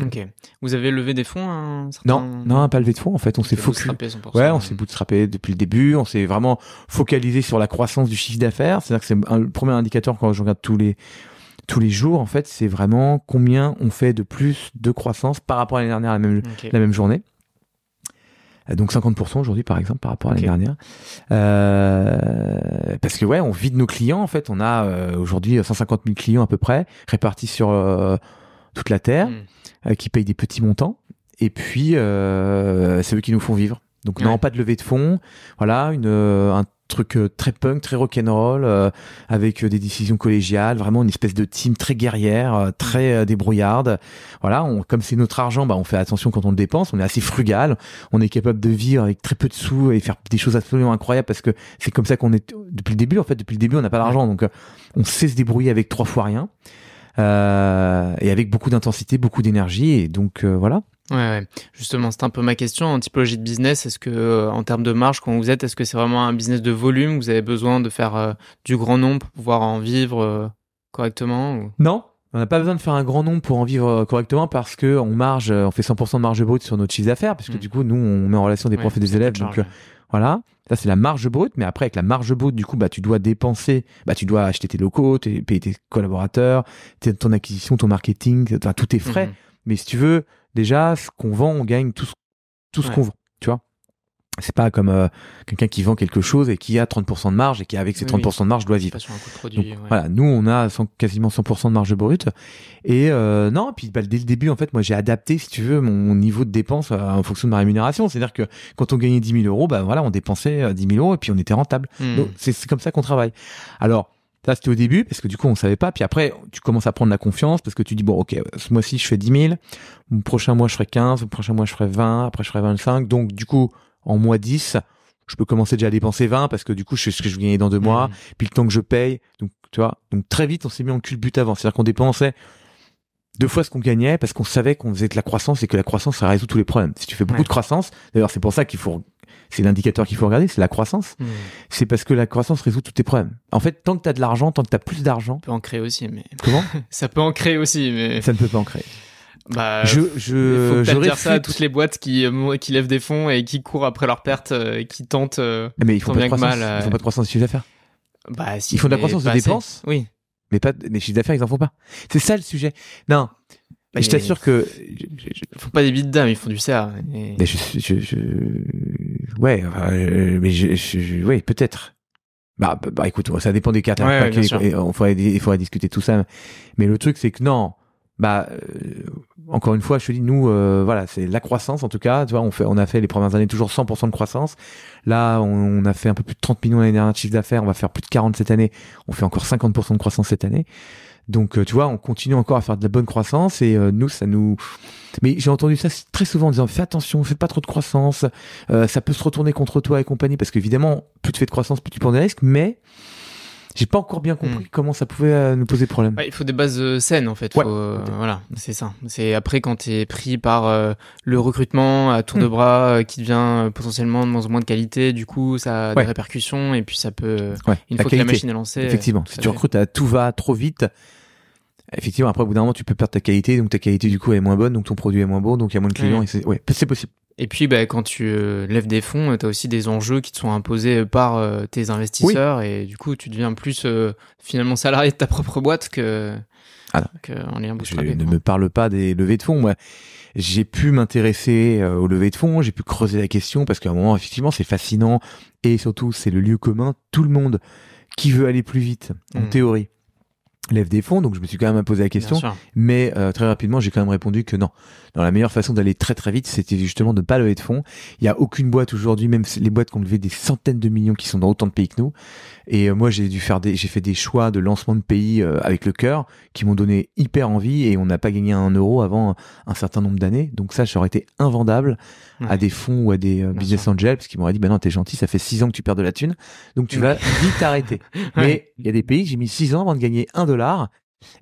Ok. Vous avez levé des fonds à un certain... Non, pas levé de fonds. En fait, on s'est focus. Ouais, on s'est bootstrappé depuis le début. On s'est vraiment focalisé sur la croissance du chiffre d'affaires. C'est-à-dire que c'est le premier indicateur quand je regarde tous les jours, en fait, c'est vraiment combien on fait de plus de croissance par rapport à l'année dernière, la même journée. Donc 50% aujourd'hui, par exemple, par rapport à l'année dernière. Parce que ouais, on vide nos clients. En fait, on a aujourd'hui 150 000 clients à peu près, répartis sur toute la Terre, qui payent des petits montants. Et puis, c'est eux qui nous font vivre. Donc, non, pas de levée de fonds. Voilà, un truc très punk, très rock'n'roll, avec des décisions collégiales, vraiment une espèce de team très guerrière, très débrouillarde. Voilà, comme c'est notre argent, on fait attention quand on le dépense, on est assez frugal, on est capable de vivre avec très peu de sous et faire des choses absolument incroyables parce que c'est comme ça qu'on est depuis le début. En fait, depuis le début, on n'a pas d'argent, donc on sait se débrouiller avec 3 fois rien, et avec beaucoup d'intensité, beaucoup d'énergie, et donc voilà. Ouais. Justement, c'est un peu ma question. En typologie de business, est-ce que, en termes de marge, quand vous êtes, est-ce que c'est vraiment un business de volume? Vous avez besoin de faire du grand nombre pour pouvoir en vivre correctement ou... Non, on n'a pas besoin de faire un grand nombre pour en vivre correctement parce que on fait 100% de marge brute sur notre chiffre d'affaires, parce que du coup, nous, on met en relation des profs et des élèves. Donc, voilà. Ça, c'est la marge brute. Mais après, avec la marge brute, du coup, tu dois dépenser, tu dois acheter tes locaux, payer tes collaborateurs, ton acquisition, ton marketing, tous tes frais. Mais si tu veux, déjà, ce qu'on vend, on gagne tout ce qu'on vend, tu vois. C'est pas comme quelqu'un qui vend quelque chose et qui a 30% de marge et qui avec ses 30% de marge doit vivre. Pas sur un coût de produit. Donc, voilà, nous on a quasiment 100% de marge brute et non, puis dès le début en fait, moi j'ai adapté si tu veux mon niveau de dépense en fonction de ma rémunération. C'est-à-dire que quand on gagnait 10 000 euros, bah voilà, on dépensait 10 000 euros et puis on était rentable. Donc c'est comme ça qu'on travaille. Alors ça c'était au début parce que du coup on savait pas. Puis après tu commences à prendre la confiance parce que tu dis bon ok, ce mois-ci je fais 10 000, le prochain mois je ferai 15, le prochain mois je ferai 20, après je ferai 25. Donc du coup en mois 10, je peux commencer déjà à dépenser 20 parce que du coup, je sais ce que je vais gagner dans 2 mois, puis le temps que je paye. Donc, tu vois, donc très vite, on s'est mis en culbute avant. C'est-à-dire qu'on dépensait 2 fois ce qu'on gagnait parce qu'on savait qu'on faisait de la croissance et que la croissance, ça résout tous les problèmes. Si tu fais beaucoup de croissance, d'ailleurs, c'est pour ça c'est l'indicateur qu'il faut regarder, c'est la croissance. C'est parce que la croissance résout tous tes problèmes. En fait, tant que t'as de l'argent, tant que t'as plus d'argent. Ça peut en créer aussi, mais. Comment? Ça peut en créer aussi, mais. Ça ne peut pas en créer. Bah, faut peut-être dire ça à toutes les boîtes qui lèvent des fonds et qui courent après leurs pertes, qui tentent. Mais ils font pas de croissance. Ils font pas de croissance de chiffre d'affaires. Bah, si. Ils font de la croissance de dépenses. Oui. Mais chiffre d'affaires, ils en font pas. C'est ça le sujet. Non. Mais je t'assure que. Ils font pas des bidas, mais ils font du CA. Mais ouais, ouais, peut-être. Bah, écoute, ça dépend des cas. Il faudrait discuter de tout ça. Mais le truc, c'est que non. Bah, encore une fois, je te dis, nous, voilà, c'est la croissance en tout cas. Tu vois, on a fait les premières années toujours 100% de croissance. Là, on a fait un peu plus de 30 millions l'année dernière de chiffre d'affaires. On va faire plus de 40 cette année. On fait encore 50% de croissance cette année. Donc, tu vois, on continue encore à faire de la bonne croissance et nous, ça nous. Mais j'ai entendu ça très souvent en disant, fais attention, fais pas trop de croissance. Ça peut se retourner contre toi et compagnie parce qu'évidemment, plus tu fais de croissance, plus tu prends des risques. Mais j'ai pas encore bien compris comment ça pouvait nous poser problème. Il faut des bases saines en fait. Voilà, c'est ça. C'est après quand t'es pris par le recrutement à tour de bras qui devient potentiellement de moins en moins de qualité, du coup ça a des répercussions et puis ça peut. Une fois que la machine est lancée. Effectivement, si tu recrutes, tout va trop vite. Effectivement, après au bout d'un moment tu peux perdre ta qualité, donc ta qualité du coup elle est moins bonne, donc ton produit est moins bon, donc il y a moins de clients et c'est possible. Et puis, quand tu lèves des fonds, tu as aussi des enjeux qui te sont imposés par tes investisseurs et du coup, tu deviens plus finalement salarié de ta propre boîte qu'en ayant bootstrapé. Ne me parle pas des levées de fonds. Moi, j'ai pu m'intéresser aux levées de fonds, j'ai pu creuser la question parce qu'à un moment, effectivement, c'est fascinant et surtout, c'est le lieu commun. Tout le monde qui veut aller plus vite, en théorie, lève des fonds, donc je me suis quand même posé la question, mais très rapidement j'ai quand même répondu que non. La meilleure façon d'aller très très vite, c'était justement de ne pas lever de fonds. Il y a aucune boîte aujourd'hui, même les boîtes qui ont levé des centaines de millions qui sont dans autant de pays que nous. Et moi j'ai fait des choix de lancement de pays avec le cœur qui m'ont donné hyper envie et on n'a pas gagné un euro avant un certain nombre d'années. Donc ça aurait été invendable à des fonds ou à des business angels parce qu'ils m'auraient dit bah non t'es gentil, ça fait 6 ans que tu perds de la thune, donc tu vas vite t'arrêter. Mais il y a des pays, j'ai mis 6 ans avant de gagner $1.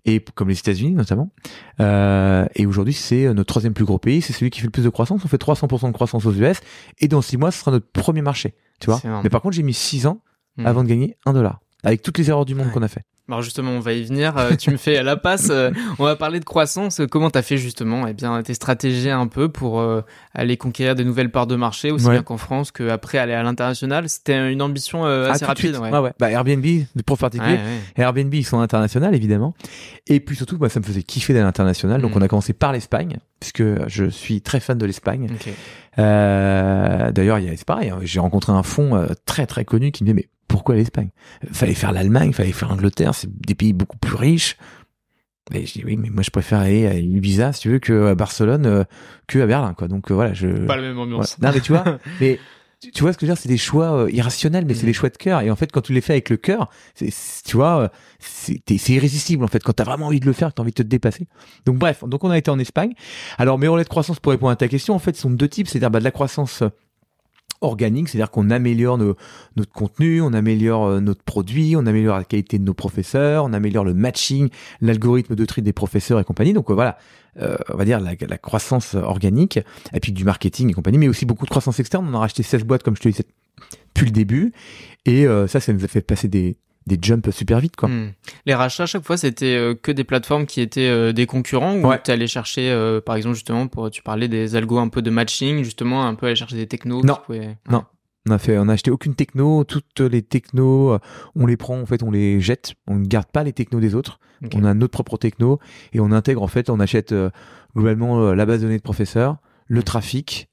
Et comme les États-Unis notamment, et aujourd'hui c'est notre 3e plus gros pays, c'est celui qui fait le plus de croissance. On fait 300% de croissance aux US, et dans 6 mois ce sera notre premier marché, tu vois. Mais par contre j'ai mis 6 ans avant de gagner $1, avec toutes les erreurs du monde qu'on a fait. Alors justement, on va y venir. Tu me fais la passe. On va parler de croissance. Comment t'as fait justement, tes stratégies un peu pour aller conquérir des nouvelles parts de marché, aussi bien qu'en France qu'après aller à l'international. C'était une ambition assez rapide. Bah, Airbnb, pour particulier. Airbnb, ils sont internationaux évidemment. Et puis surtout, ça me faisait kiffer d'aller à l'international. Donc on a commencé par l'Espagne, puisque je suis très fan de l'Espagne. D'ailleurs, c'est pareil. J'ai rencontré un fonds très très connu qui me disait mais pourquoi l'Espagne? Fallait faire l'Allemagne, fallait faire l'Angleterre, c'est des pays beaucoup plus riches. Et je dis oui, mais moi je préfère aller à Ibiza, si tu veux, que à Barcelone, que à Berlin, quoi. Donc voilà, pas la même ambiance. Non, mais tu vois, mais tu vois ce que je veux dire, c'est des choix irrationnels, mais c'est des choix de cœur. Et en fait, quand tu les fais avec le cœur, tu vois, c'est irrésistible en fait. Quand t'as vraiment envie de le faire, que t'as envie de te dépasser. Donc bref, on a été en Espagne. Alors mes relais de croissance, pour répondre à ta question, en fait, sont de 2 types, c'est-à-dire de la croissance organique, c'est-à-dire qu'on améliore notre contenu, on améliore notre produit, on améliore la qualité de nos professeurs, on améliore le matching, l'algorithme de tri des professeurs et compagnie. Donc voilà, on va dire la croissance organique, et puis du marketing et compagnie, mais aussi beaucoup de croissance externe. On a racheté 16 boîtes, comme je te disais, depuis le début, et ça nous a fait passer des jumps super vite, quoi. Les rachats, à chaque fois, c'était que des plateformes qui étaient des concurrents, ou tu allais chercher, par exemple, justement, tu parlais des algos un peu de matching, justement, un peu aller chercher des technos. Non. On a acheté aucune techno. Toutes les technos, on les prend, en fait, on les jette. On ne garde pas les technos des autres. On a notre propre techno et on intègre, en fait, on achète globalement la base de données de professeurs, le trafic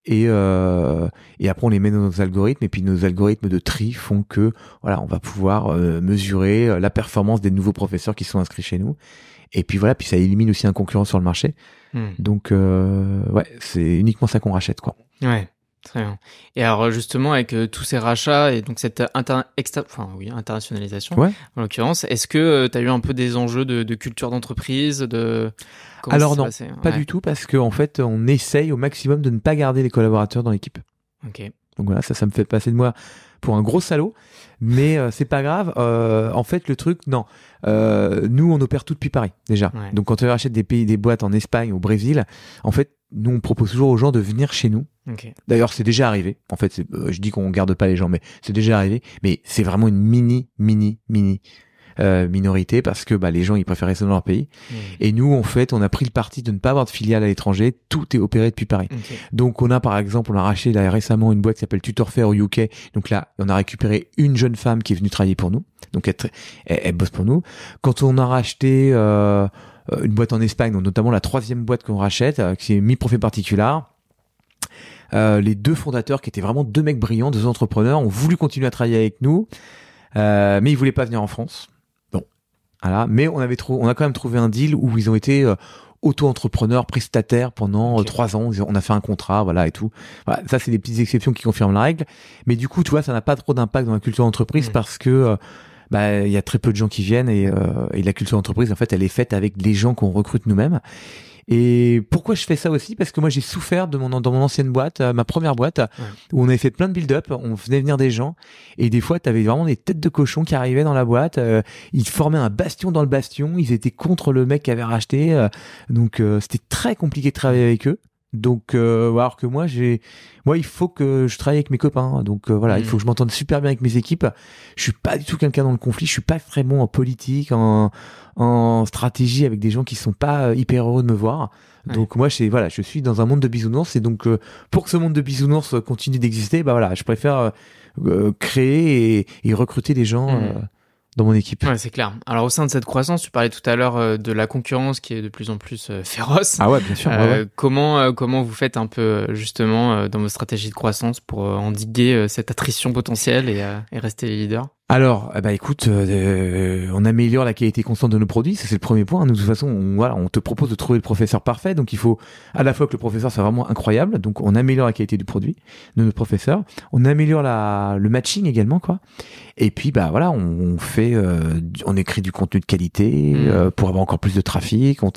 Et après on les met dans nos algorithmes, et puis nos algorithmes de tri font que voilà, on va pouvoir mesurer la performance des nouveaux professeurs qui sont inscrits chez nous. Et puis voilà, puis ça élimine aussi un concurrent sur le marché. Donc ouais, c'est uniquement ça qu'on rachète, quoi. Ouais, très bien. Et alors justement avec tous ces rachats et donc cette internationalisation, en l'occurrence, est-ce que tu as eu un peu des enjeux de culture d'entreprise, Alors non, pas du tout, parce qu'en fait, on essaye au maximum de ne pas garder les collaborateurs dans l'équipe. Ok. Donc voilà, ça me fait passer de moi pour un gros salaud, mais c'est pas grave. En fait, le truc, non. Nous, on opère tout depuis Paris, déjà. Ouais. Donc quand on rachète des boîtes en Espagne, au Brésil, en fait, nous, on propose toujours aux gens de venir chez nous. Okay. D'ailleurs, c'est déjà arrivé. En fait, je dis qu'on garde pas les gens, mais c'est déjà arrivé. Mais c'est vraiment une minorité, parce que les gens ils préfèrent rester dans leur pays. Et nous, en fait, on a pris le parti de ne pas avoir de filiale à l'étranger. Tout est opéré depuis Paris. Okay. Donc on a par exemple, on a racheté là, récemment une boîte qui s'appelle Tutorfair au UK. Donc là, on a récupéré une jeune femme qui est venue travailler pour nous. Donc elle bosse pour nous. Quand on a racheté une boîte en Espagne, donc notamment la 3e boîte qu'on rachète, qui est Mi Profit Particular, les 2 fondateurs, qui étaient vraiment 2 mecs brillants, 2 entrepreneurs, ont voulu continuer à travailler avec nous, mais ils voulaient pas venir en France. Voilà, mais on a quand même trouvé un deal où ils ont été auto-entrepreneurs, prestataires pendant 3 ans. On a fait un contrat, voilà, et tout. Voilà, ça, c'est des petites exceptions qui confirment la règle. Mais du coup, tu vois, ça n'a pas trop d'impact dans la culture d'entreprise parce que il y a très peu de gens qui viennent et la culture d'entreprise, en fait, elle est faite avec les gens qu'on recrute nous-mêmes. Et pourquoi je fais ça aussi? Parce que moi, j'ai souffert dans mon ancienne boîte, ma première boîte, où on avait fait plein de build-up, on faisait venir des gens, et des fois, t'avais vraiment des têtes de cochons qui arrivaient dans la boîte, ils formaient un bastion dans le bastion, ils étaient contre le mec qui avait racheté, donc c'était très compliqué de travailler avec eux. Donc, alors que moi, il faut que je travaille avec mes copains. Donc voilà, il faut que je m'entende super bien avec mes équipes. Je suis pas du tout quelqu'un dans le conflit. Je suis pas très bon en politique, en stratégie avec des gens qui sont pas hyper heureux de me voir. Donc moi, je suis dans un monde de bisounours. Et donc, pour que ce monde de bisounours continue d'exister, je préfère créer et recruter des gens. Dans mon équipe. Ouais, c'est clair. Alors, au sein de cette croissance, tu parlais tout à l'heure de la concurrence qui est de plus en plus féroce. Ah ouais, bien sûr. Ouais. Comment vous faites un peu, justement, dans vos stratégies de croissance pour endiguer cette attrition potentielle et rester les leaders? Alors, écoute, on améliore la qualité constante de nos produits, ça c'est le premier point. Nous, de toute façon, on te propose de trouver le professeur parfait, donc il faut à la fois que le professeur soit vraiment incroyable, donc on améliore la qualité du produit de notre professeur, on améliore le matching également, quoi. Et puis on écrit du contenu de qualité pour avoir encore plus de trafic. On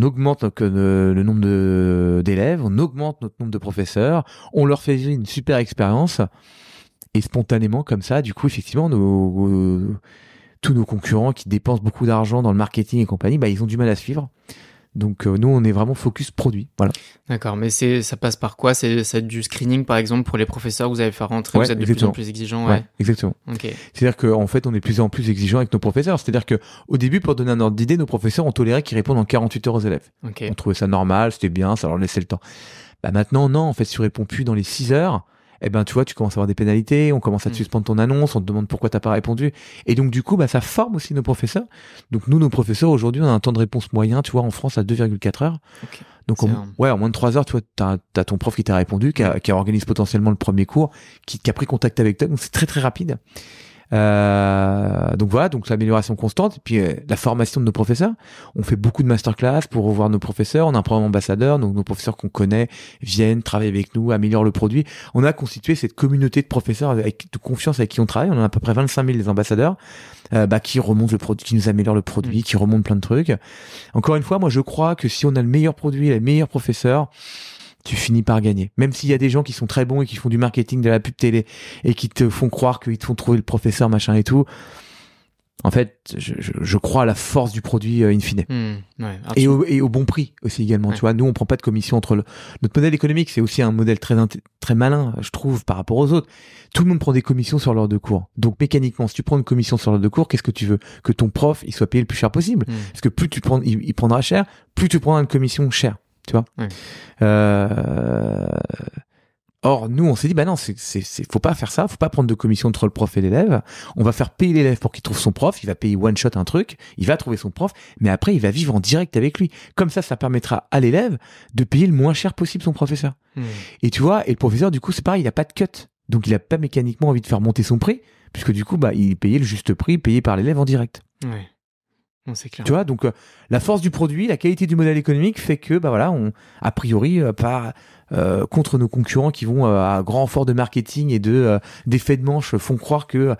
augmente le nombre d'élèves, on augmente notre nombre de professeurs, on leur fait une super expérience. Et spontanément, comme ça, du coup, effectivement, tous nos concurrents qui dépensent beaucoup d'argent dans le marketing et compagnie, ils ont du mal à suivre. Donc, nous, on est vraiment focus produit. Voilà. D'accord, mais ça passe par quoi? C'est du screening, par exemple, pour les professeurs que vous avez fait rentrer, vous êtes de plus en plus exigeant. Ouais, exactement. Okay. C'est-à-dire qu'en fait, on est de plus en plus exigeant avec nos professeurs. C'est-à-dire qu'au début, pour donner un ordre d'idée, nos professeurs ont toléré qu'ils répondent en 48 heures aux élèves. Okay. On trouvait ça normal, c'était bien, ça leur laissait le temps. Maintenant, non, en fait, si tu réponds plus dans les 6 heures, tu vois, tu commences à avoir des pénalités, on commence à te suspendre ton annonce, on te demande pourquoi t'as pas répondu. Et donc, du coup, ça forme aussi nos professeurs. Donc, nous, nos professeurs, aujourd'hui, on a un temps de réponse moyen, tu vois, en France, à 2,4 heures. Okay. Donc, en moins de 3 heures, tu vois, t'as ton prof qui t'a répondu, qui organise potentiellement le premier cours, qui a pris contact avec toi. Donc, c'est très, très rapide. Donc voilà, donc l'amélioration constante, et puis la formation de nos professeurs. On fait beaucoup de masterclass pour revoir nos professeurs. On a un programme ambassadeur, donc nos professeurs qu'on connaît viennent travailler avec nous, améliorent le produit. On a constitué cette communauté de professeurs de confiance avec qui on travaille. On a à peu près 25 000 des ambassadeurs qui remontent le produit, qui nous améliorent le produit, qui remontent plein de trucs. Encore une fois, moi je crois que si on a le meilleur produit, les meilleurs professeurs, tu finis par gagner. Même s'il y a des gens qui sont très bons et qui font du marketing, de la pub télé et qui te font croire qu'ils te font trouver le professeur, machin et tout. En fait, je crois à la force du produit in fine. Et au bon prix aussi également. Ouais. Tu vois, nous, on prend pas de commission entre notre modèle économique. C'est aussi un modèle très malin, je trouve, par rapport aux autres. Tout le monde prend des commissions sur l'heure de cours. Donc, mécaniquement, si tu prends une commission sur l'heure de cours, qu'est-ce que tu veux? Que ton prof, il soit payé le plus cher possible. Parce que plus il prendra cher, plus tu prendras une commission chère. Tu vois, Or, nous, on s'est dit, bah non, faut pas faire ça, faut pas prendre de commission entre le prof et l'élève. On va faire payer l'élève pour qu'il trouve son prof, il va payer one shot un truc, il va trouver son prof, mais après, il va vivre en direct avec lui. Comme ça permettra à l'élève de payer le moins cher possible son professeur. Et tu vois, et le professeur, du coup, c'est pareil, il a pas de cut. Donc, il a pas mécaniquement envie de faire monter son prix, puisque du coup, bah, il payait le juste prix payé par l'élève en direct. Ouais. Non, c'est clair. Tu vois, donc la force du produit, la qualité du modèle économique fait que, bah voilà, a priori, contre nos concurrents qui vont à grand renfort de marketing et d'effets de manche font croire que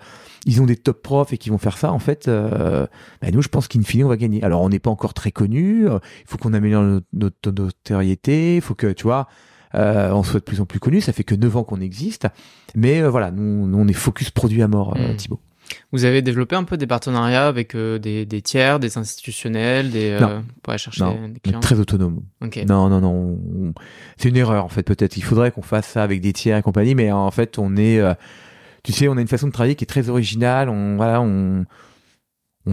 ils ont des top profs et qu'ils vont faire ça. En fait, bah nous, je pense qu'in fine, on va gagner. Alors, on n'est pas encore très connus. Il faut qu'on améliore notre notoriété. Il faut que, tu vois, on soit de plus en plus connus. Ça fait que 9 ans qu'on existe. Mais voilà, nous, on est focus produit à mort, Thibaut. Vous avez développé un peu des partenariats avec des tiers, des institutionnels, pour aller chercher des clients? Très autonome. Okay. Non. C'est une erreur, en fait, peut-être. Il faudrait qu'on fasse ça avec des tiers et compagnie, mais en fait, on est, tu sais, on a une façon de travailler qui est très originale. On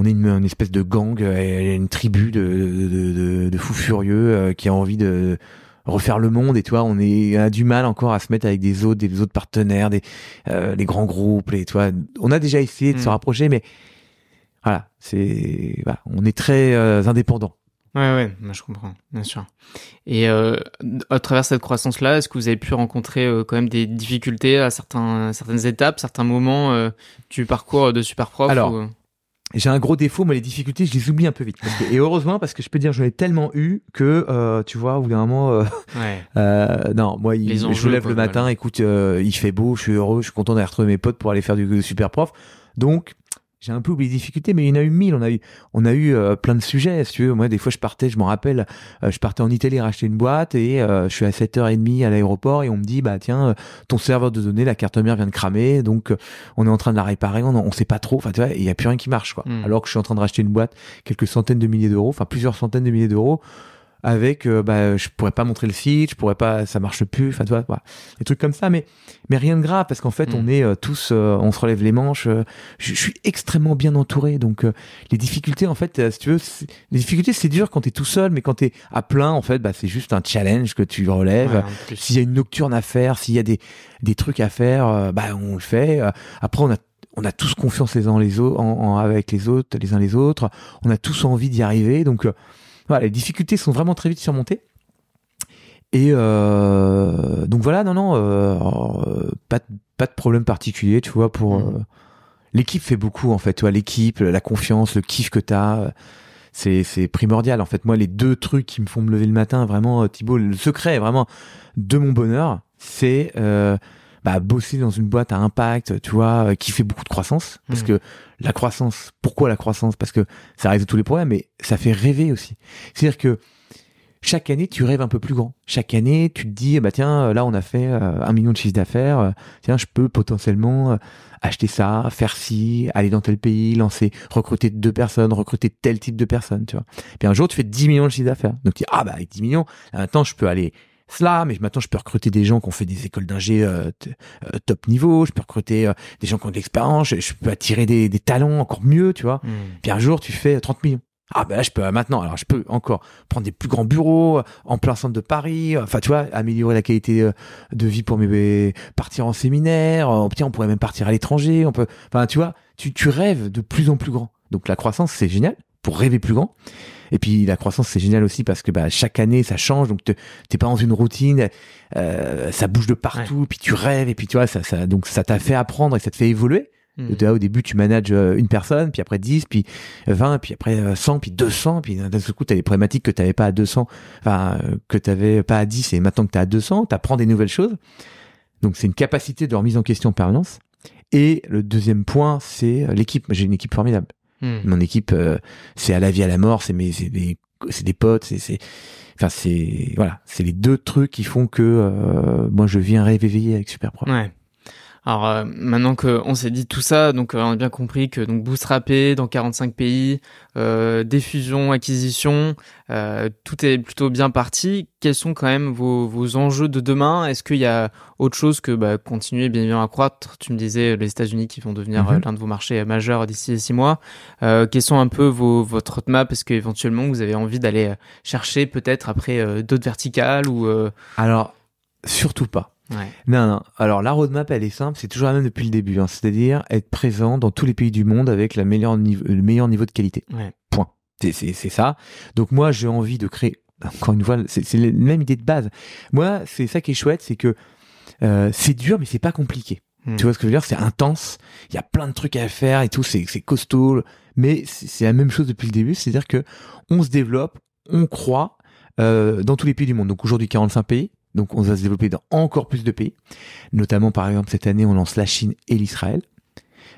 est une espèce de gang, une tribu de fous furieux qui a envie de refaire le monde, et tu vois, on a du mal encore à se mettre avec des autres partenaires, les grands groupes, tu vois, on a déjà essayé de se rapprocher, mais voilà, on est très indépendants. Ouais, je comprends, bien sûr. Et à travers cette croissance-là, est-ce que vous avez pu rencontrer quand même des difficultés à certaines étapes, certains moments du parcours de Superprof? Alors, j'ai un gros défaut, moi les difficultés, je les oublie un peu vite. Et heureusement, parce que je peux dire, j'en ai tellement eu que, tu vois, au bout d'un moment, non, moi, je me lève le matin, écoute, il fait beau, je suis heureux, je suis content d'aller retrouver mes potes pour aller faire du Superprof. Donc, j'ai un peu oublié les difficultés, mais il y en a eu 1000. On a eu plein de sujets, si tu veux. Moi, des fois, je me rappelle, je partais en Italie racheter une boîte et je suis à 7h30 à l'aéroport et on me dit, bah tiens, ton serveur de données, la carte mère vient de cramer, donc on est en train de la réparer, on sait pas trop. Enfin, tu vois, il y a plus rien qui marche, quoi. Alors que je suis en train de racheter une boîte, quelques centaines de milliers d'euros, enfin plusieurs centaines de milliers d'euros. Avec je pourrais pas montrer le site, ça marche plus, enfin tu vois, voilà. Des trucs comme ça, mais rien de grave parce qu'en fait on est tous, on se relève les manches. Je suis extrêmement bien entouré, donc les difficultés en fait, si tu veux, les difficultés c'est dur quand t'es tout seul, mais quand t'es à plein en fait, bah c'est juste un challenge que tu relèves. S'il y a une nocturne à faire, s'il y a des trucs à faire, bah on le fait. Après on a tous confiance les uns les autres, avec les autres, les uns les autres. On a tous envie d'y arriver, donc voilà, les difficultés sont vraiment très vite surmontées. Et donc voilà, pas de problème particulier, tu vois, l'équipe fait beaucoup en fait, tu vois, l'équipe, la confiance, le kiff que t'as, c'est primordial en fait. Moi, les 2 trucs qui me font me lever le matin, vraiment, Thibaut, le secret vraiment de mon bonheur, c'est bosser dans une boîte à impact, tu vois, qui fait beaucoup de croissance, parce que la croissance, pourquoi la croissance? Parce que ça résout tous les problèmes, mais ça fait rêver aussi. C'est-à-dire que chaque année, tu rêves un peu plus grand. Chaque année, tu te dis, bah tiens, là, on a fait 1 million de chiffre d'affaires, tiens, je peux potentiellement acheter ça, faire ci, aller dans tel pays, recruter 2 personnes, recruter tel type de personnes, tu vois. Puis un jour, tu fais 10 millions de chiffre d'affaires. Donc tu dis, avec 10 millions, maintenant, je peux aller mais maintenant je peux recruter des gens qui ont fait des écoles d'ingé top niveau, je peux recruter des gens qui ont de l'expérience, je peux attirer des talents encore mieux, tu vois. Puis un jour tu fais 30 millions. Là je peux maintenant, alors je peux encore prendre des plus grands bureaux en plein centre de Paris, enfin tu vois, améliorer la qualité de vie pour partir en séminaire, on pourrait même partir à l'étranger, enfin tu vois, tu rêves de plus en plus grand. Donc la croissance c'est génial pour rêver plus grand. Et puis la croissance c'est génial aussi parce que chaque année ça change, donc t'es pas dans une routine, ça bouge de partout, puis tu rêves, et puis tu vois donc ça t'a fait apprendre et ça te fait évoluer. Au début tu manages une personne, puis après 10, puis 20, puis après 100, puis 200, puis d'un seul coup t'as des problématiques que t'avais pas à 200, que t'avais pas à 10, et maintenant que t'es à 200, t'apprends des nouvelles choses. Donc c'est une capacité de remise en question en permanence. Et le deuxième point, c'est l'équipe. J'ai une équipe formidable. Mon équipe, c'est à la vie à la mort, c'est des potes, c'est les 2 trucs qui font que moi je viens réveiller avec Superprof. Ouais. Alors maintenant qu'on s'est dit tout ça, donc on a bien compris que donc bootstrapé dans 45 pays, des fusions, acquisitions, tout est plutôt bien parti. Quels sont quand même vos enjeux de demain? Est-ce qu'il y a autre chose que continuer bien évidemment à croître? Tu me disais les États-Unis qui vont devenir l'un de vos marchés majeurs d'ici 6 mois. Quels sont un peu votre roadmap? Est-ce qu'éventuellement vous avez envie d'aller chercher peut-être après d'autres verticales ou Alors surtout pas. Non. Alors, la roadmap, elle est simple. C'est toujours la même depuis le début. Hein. C'est-à-dire être présent dans tous les pays du monde avec le meilleur niveau de qualité. Point. C'est ça. Donc, moi, j'ai envie de créer... Encore une fois, c'est la même idée de base. Moi, c'est ça qui est chouette, c'est que c'est dur, mais c'est pas compliqué. Tu vois ce que je veux dire? C'est intense. Il y a plein de trucs à faire et tout. C'est costaud. Mais c'est la même chose depuis le début. C'est-à-dire que on se développe, on croit dans tous les pays du monde. Donc aujourd'hui, 45 pays. Donc on va se développer dans encore plus de pays. Notamment, par exemple, cette année, on lance la Chine et l'Israël.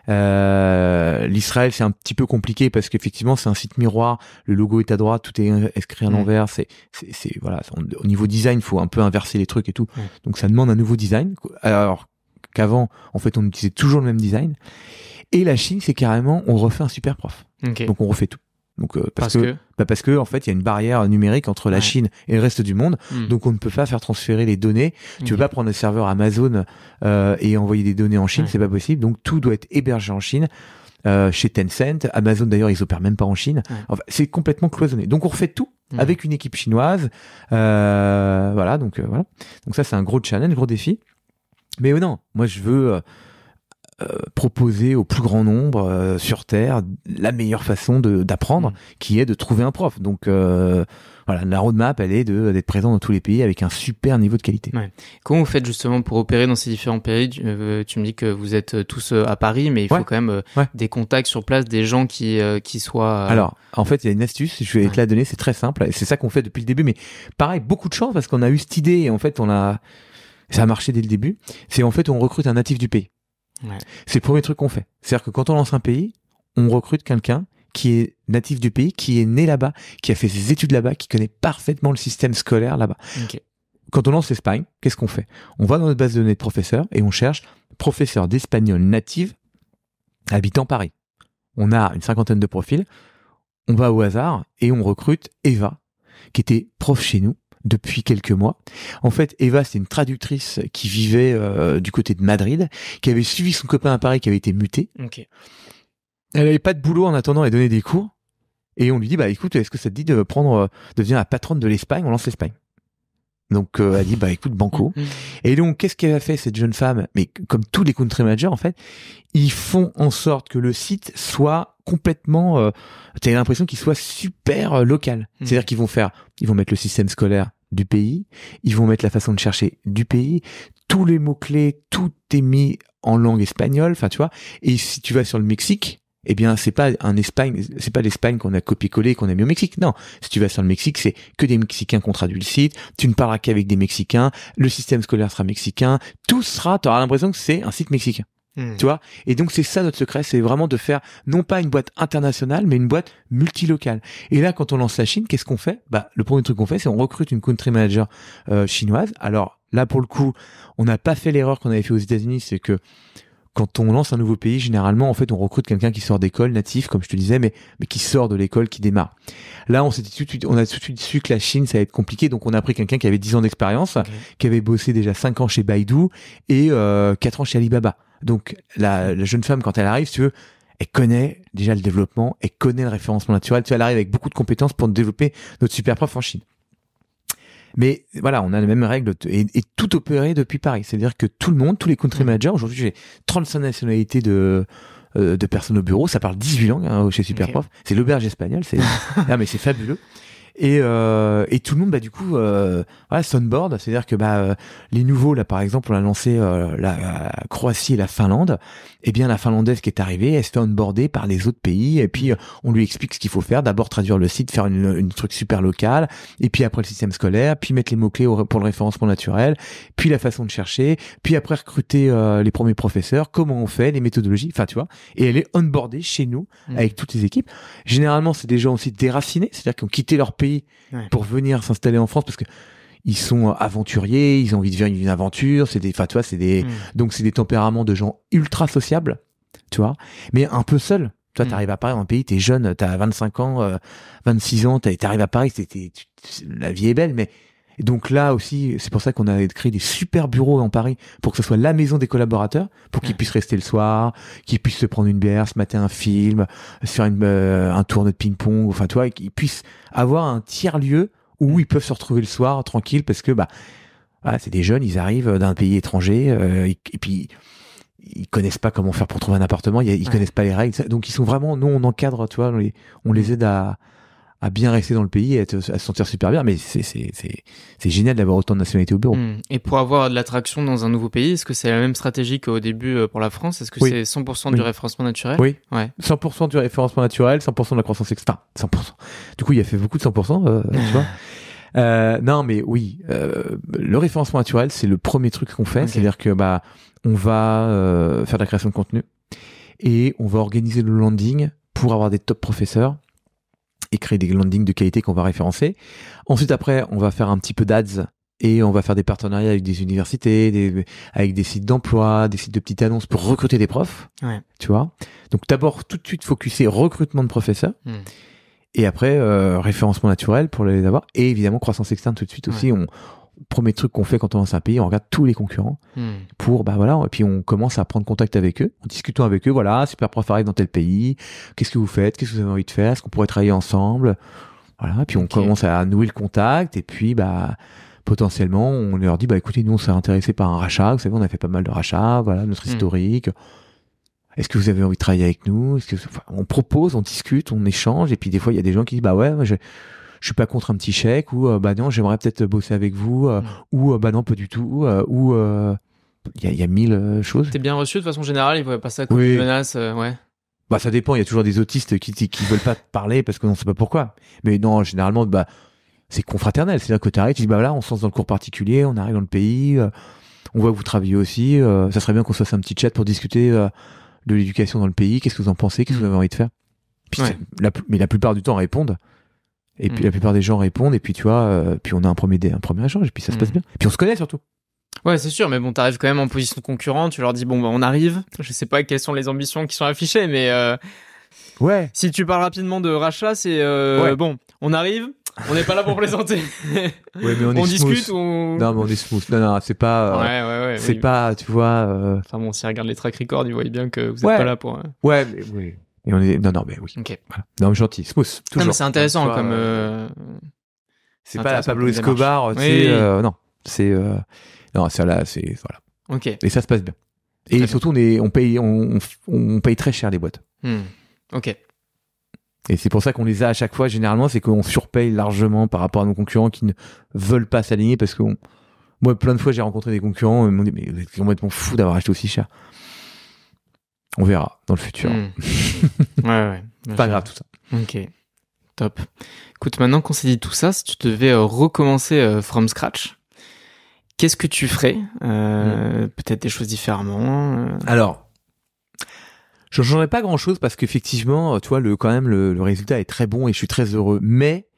L'Israël, c'est un petit peu compliqué parce qu'effectivement, c'est un site miroir. Le logo est à droite, tout est écrit à l'envers. Voilà. Au niveau design, il faut un peu inverser les trucs et tout. Donc ça demande un nouveau design. Alors qu'avant, en fait, on utilisait toujours le même design. Et la Chine, c'est carrément, on refait un super prof. Donc on refait tout. Donc parce que en fait, il y a une barrière numérique entre la Chine et le reste du monde. Donc on ne peut pas faire transférer les données. Tu peux pas prendre le serveur Amazon et envoyer des données en Chine, c'est pas possible. Donc tout doit être hébergé en Chine. Chez Tencent, Amazon d'ailleurs, ils opèrent même pas en Chine. Enfin, c'est complètement cloisonné. Donc on refait tout avec une équipe chinoise. Voilà. Donc ça, c'est un gros challenge, gros défi. Mais non, moi je veux proposer au plus grand nombre sur Terre la meilleure façon d'apprendre, qui est de trouver un prof. Donc voilà, la roadmap, elle est d'être présent dans tous les pays avec un super niveau de qualité. Comment vous faites justement pour opérer dans ces différents pays? Tu me dis que vous êtes tous à Paris, mais il faut quand même des contacts sur place, des gens qui soient... Alors, en fait, il y a une astuce, je vais te la donner, c'est très simple, et c'est ça qu'on fait depuis le début, mais pareil, beaucoup de chance, parce qu'on a eu cette idée, et en fait, ça a marché dès le début. C'est en fait, on recrute un natif du pays. C'est le premier truc qu'on fait. C'est-à-dire que quand on lance un pays, on recrute quelqu'un qui est natif du pays, qui est né là-bas, qui a fait ses études là-bas, qui connaît parfaitement le système scolaire là-bas. Quand on lance l'Espagne, qu'est-ce qu'on fait? On va dans notre base de données de professeurs et on cherche professeurs d'espagnol native habitant Paris. On a une 50aine de profils. On va au hasard et on recrute Eva, qui était prof chez nous depuis quelques mois. En fait, Eva, c'est une traductrice qui vivait du côté de Madrid, qui avait suivi son copain à Paris, qui avait été muté. Elle avait pas de boulot en attendant, elle donnait des cours. Et on lui dit, bah écoute, est-ce que ça te dit de devenir la patronne de l'Espagne? On lance l'Espagne. Donc elle dit, bah écoute, banco. Et donc, qu'est-ce qu'elle a fait, cette jeune femme? Mais comme tous les country managers, en fait, ils font en sorte que le site soit complètement, t'as l'impression qu'il soit super local. C'est-à-dire qu'ils vont mettre le système scolaire du pays, ils vont mettre la façon de chercher du pays, tous les mots-clés, tout est mis en langue espagnole, enfin tu vois. Et si tu vas sur le Mexique, eh bien, c'est pas l'Espagne qu'on a copié-collé et qu'on a mis au Mexique. Non. Si tu vas sur le Mexique, c'est que des Mexicains qui ont traduit le site. Tu ne parleras qu'avec des Mexicains. Le système scolaire sera mexicain. T'auras l'impression que c'est un site mexicain. Tu vois? Et donc, c'est ça notre secret. C'est vraiment de faire, non pas une boîte internationale, mais une boîte multilocale. Et là, quand on lance la Chine, qu'est-ce qu'on fait? Bah, le premier truc qu'on fait, c'est on recrute une country manager, chinoise. Alors, là, pour le coup, on n'a pas fait l'erreur qu'on avait fait aux États-Unis, c'est que, quand on lance un nouveau pays, généralement, en fait, on recrute quelqu'un qui sort d'école natif, comme je te disais, mais qui sort de l'école, qui démarre. Là, on a tout de suite su que la Chine, ça allait être compliqué, donc on a pris quelqu'un qui avait 10 ans d'expérience, qui avait bossé déjà 5 ans chez Baidu et 4 ans chez Alibaba. Donc, la jeune femme, quand elle arrive, si tu veux, elle connaît déjà le développement, elle connaît le référencement naturel, tu vois, elle arrive avec beaucoup de compétences pour développer notre super prof en Chine. Mais voilà, on a les mêmes règles et tout opéré depuis Paris. C'est-à-dire que tout le monde, tous les country managers, aujourd'hui j'ai 35 nationalités de personnes au bureau, ça parle 18 langues chez Superprof. C'est l'auberge espagnole, mais c'est fabuleux. Et tout le monde, bah du coup, voilà, sonboard, c'est-à-dire que les nouveaux là, par exemple, on a lancé la Croatie et la Finlande. Eh bien, la finlandaise qui est arrivée, elle se fait onboarder par les autres pays, et puis on lui explique ce qu'il faut faire. D'abord traduire le site, faire une truc super local, et puis après le système scolaire, puis mettre les mots clés pour le référencement naturel, puis la façon de chercher, puis après recruter les premiers professeurs, comment on fait, les méthodologies, enfin tu vois. Et elle est onboardée chez nous avec toutes les équipes. Généralement, c'est des gens aussi déracinés, c'est-à-dire qu'ils ont quitté leur pays pour venir s'installer en France parce que ils sont aventuriers, ils ont envie de vivre une aventure, donc c'est des tempéraments de gens ultra sociables, tu vois, mais un peu seuls. Toi, t'arrives à Paris, dans un pays, t'es jeune, t'as 25 ans, 26 ans, t'arrives à Paris, la vie est belle, mais donc là aussi, c'est pour ça qu'on a créé des super bureaux dans Paris pour que ce soit la maison des collaborateurs, pour qu'ils puissent rester le soir, qu'ils puissent se prendre une bière, se mater un film, se faire un tournoi de ping-pong, enfin, tu vois, et qu'ils puissent avoir un tiers-lieu où ils peuvent se retrouver le soir tranquille parce que Voilà, c'est des jeunes, ils arrivent d'un pays étranger et puis ils connaissent pas comment faire pour trouver un appartement, ils connaissent pas les règles, donc ils sont vraiment, nous on encadre, tu vois, on les aide à bien rester dans le pays et à se sentir super bien, mais c'est génial d'avoir autant de nationalités au bureau. Et pour avoir de l'attraction dans un nouveau pays, est-ce que c'est la même stratégie qu'au début pour la France? Est-ce que c'est 100% du référencement naturel? Oui, 100% du référencement naturel, 100% de la croissance externe. 100%. Du coup, il a fait beaucoup de 100%, tu vois. Non, mais oui, le référencement naturel, c'est le premier truc qu'on fait, c'est-à-dire que on va faire de la création de contenu et on va organiser le landing pour avoir des top professeurs et créer des landings de qualité qu'on va référencer. Ensuite, après, on va faire un petit peu d'ads et on va faire des partenariats avec des universités, avec des sites d'emploi, des sites de petites annonces pour recruter des profs. Tu vois. Donc d'abord, tout de suite, focuser recrutement de professeurs. Et après, référencement naturel pour les avoir. Et évidemment, croissance externe tout de suite aussi. Premier truc qu'on fait quand on lance un pays, on regarde tous les concurrents pour, et puis on commence à prendre contact avec eux, en discutant avec eux, voilà, super prof arrive dans tel pays, qu'est-ce que vous faites, qu'est-ce que vous avez envie de faire, est-ce qu'on pourrait travailler ensemble, voilà, puis on commence à nouer le contact, et puis, potentiellement, on leur dit, écoutez, nous, on s'est intéressé par un rachat, vous savez, on a fait pas mal de rachats, voilà, notre historique, est-ce que vous avez envie de travailler avec nous, on propose, on discute, on échange, et puis des fois, il y a des gens qui disent, ouais, moi, je suis pas contre un petit chèque, ou non, j'aimerais peut-être bosser avec vous, ou non, pas du tout, ou il y a 1000 choses. T'es bien reçu de façon générale, ils voient pas ça comme une menace, ouais. Ça dépend, il y a toujours des autistes qui veulent pas te parler parce qu'on ne sait pas pourquoi. Mais non, généralement, c'est confraternel, c'est-à-dire que tu arrives, tu dis là, on se lance dans le cours particulier, on arrive dans le pays, on voit que vous travaillez aussi, ça serait bien qu'on se fasse un petit chat pour discuter de l'éducation dans le pays, qu'est-ce que vous en pensez, qu'est-ce que vous avez envie de faire. Puis mais la plupart du temps répondent. Et puis la plupart des gens répondent, et puis tu vois, puis on a un premier échange, et puis ça se passe bien. Puis on se connaît surtout. Ouais, c'est sûr, mais bon, t'arrives quand même en position de concurrent, tu leur dis, on arrive. Je sais pas quelles sont les ambitions qui sont affichées, mais si tu parles rapidement de rachat, c'est bon, on arrive, on n'est pas là pour plaisanter. Ouais, mais on discute, Non, mais on est smooth. Non, c'est pas. c'est pas, tu vois. Enfin bon, si regarde les track records, ils voient bien que vous êtes pas là pour. Ouais, mais oui. Et on est non mais oui. Ok. Voilà. Non mais gentil, smooth. Toujours. Non, mais c'est intéressant comme. C'est pas la Pablo Escobar, tu sais. Non, c'est non, ça là, c'est voilà. Ok. Et ça se passe bien. Et très surtout, on paye très cher les boîtes. Ok. Et c'est pour ça qu'on les a à chaque fois. Généralement, c'est qu'on surpaye largement par rapport à nos concurrents qui ne veulent pas s'aligner parce que moi, plein de fois, j'ai rencontré des concurrents et ils m'ont dit mais vous êtes complètement fou d'avoir acheté aussi cher. On verra dans le futur. Ouais. Pas grave tout ça. Ok, top. Écoute, maintenant qu'on s'est dit tout ça, si tu devais recommencer from scratch, qu'est-ce que tu ferais peut-être des choses différemment Alors, je ne changerais pas grand-chose parce qu'effectivement, tu vois, quand même, le résultat est très bon et je suis très heureux. Mais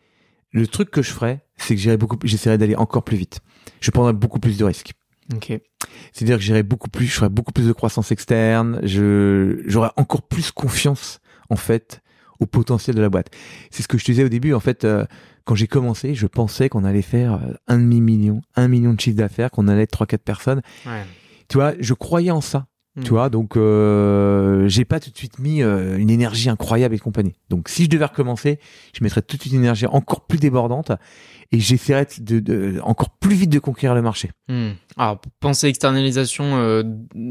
le truc que je ferais, c'est que j'essaierais d'aller encore plus vite. Je prendrais beaucoup plus de risques. Ok. C'est-à-dire que je ferais beaucoup plus de croissance externe, j'aurais encore plus confiance, en fait, au potentiel de la boîte. C'est ce que je te disais au début, en fait, quand j'ai commencé, je pensais qu'on allait faire 1,5 million, 1 million de chiffre d'affaires, qu'on allait être 3-4 personnes. Ouais. Tu vois, je croyais en ça. Tu vois, donc j'ai pas tout de suite mis une énergie incroyable et compagnie. Donc si je devais recommencer, je mettrais toute de suite une énergie encore plus débordante et j'essaierais de encore plus vite de conquérir le marché. Alors penser externalisation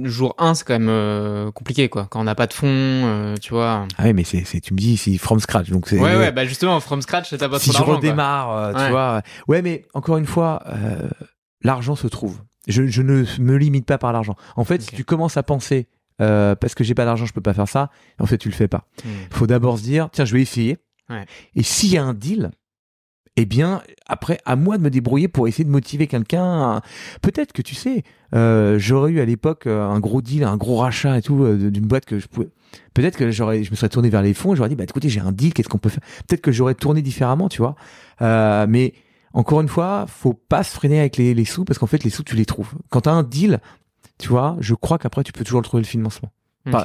jour 1, c'est quand même compliqué quoi. Quand on n'a pas de fonds, tu vois. Ah ouais, mais tu me dis c'est from scratch, donc c'est. Ouais, justement from scratch, t'as pas trop d'argent. Si je redémarre, tu vois. Ouais, mais encore une fois, l'argent se trouve. Je ne me limite pas par l'argent. En fait, si tu commences à penser parce que j'ai pas d'argent, je peux pas faire ça, en fait, tu le fais pas. Faut d'abord se dire, tiens, je vais essayer. Ouais. Et s'il y a un deal, eh bien, après, à moi de me débrouiller pour essayer de motiver quelqu'un. Peut-être que tu sais, j'aurais eu à l'époque un gros deal, un gros rachat et tout d'une boîte que je pouvais. Peut-être que je me serais tourné vers les fonds et j'aurais dit, écoutez, j'ai un deal, qu'est-ce qu'on peut faire? Peut-être que j'aurais tourné différemment, tu vois. Mais encore une fois, faut pas se freiner avec les sous parce qu'en fait, les sous, tu les trouves. Quand tu as un deal, tu vois, je crois qu'après, tu peux toujours le trouver le financement.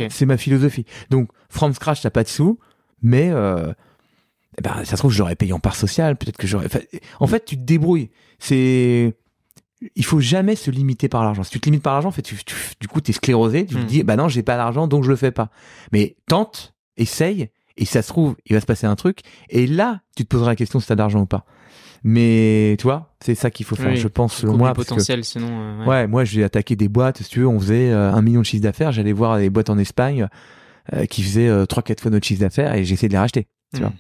C'est ma philosophie. Donc, from scratch, t'as pas de sous, mais ça se trouve, je l'aurais payé en part sociale. Peut-être que j'aurais. En fait, tu te débrouilles. Il faut jamais se limiter par l'argent. Si tu te limites par l'argent, en fait, du coup, t'es sclérosé. Tu te dis, non, j'ai pas l'argent, donc je le fais pas. Mais tente, essaye. Et si ça se trouve, il va se passer un truc. Et là, tu te poseras la question si t'as d'argent ou pas. Mais tu vois, c'est ça qu'il faut faire, je pense, selon moi. Potentiel, sinon. Ouais, moi, j'ai attaqué des boîtes. Si tu veux, on faisait 1 million de chiffre d'affaires. J'allais voir des boîtes en Espagne qui faisaient 3-4 fois notre chiffre d'affaires et j'ai essayé de les racheter. Tu vois.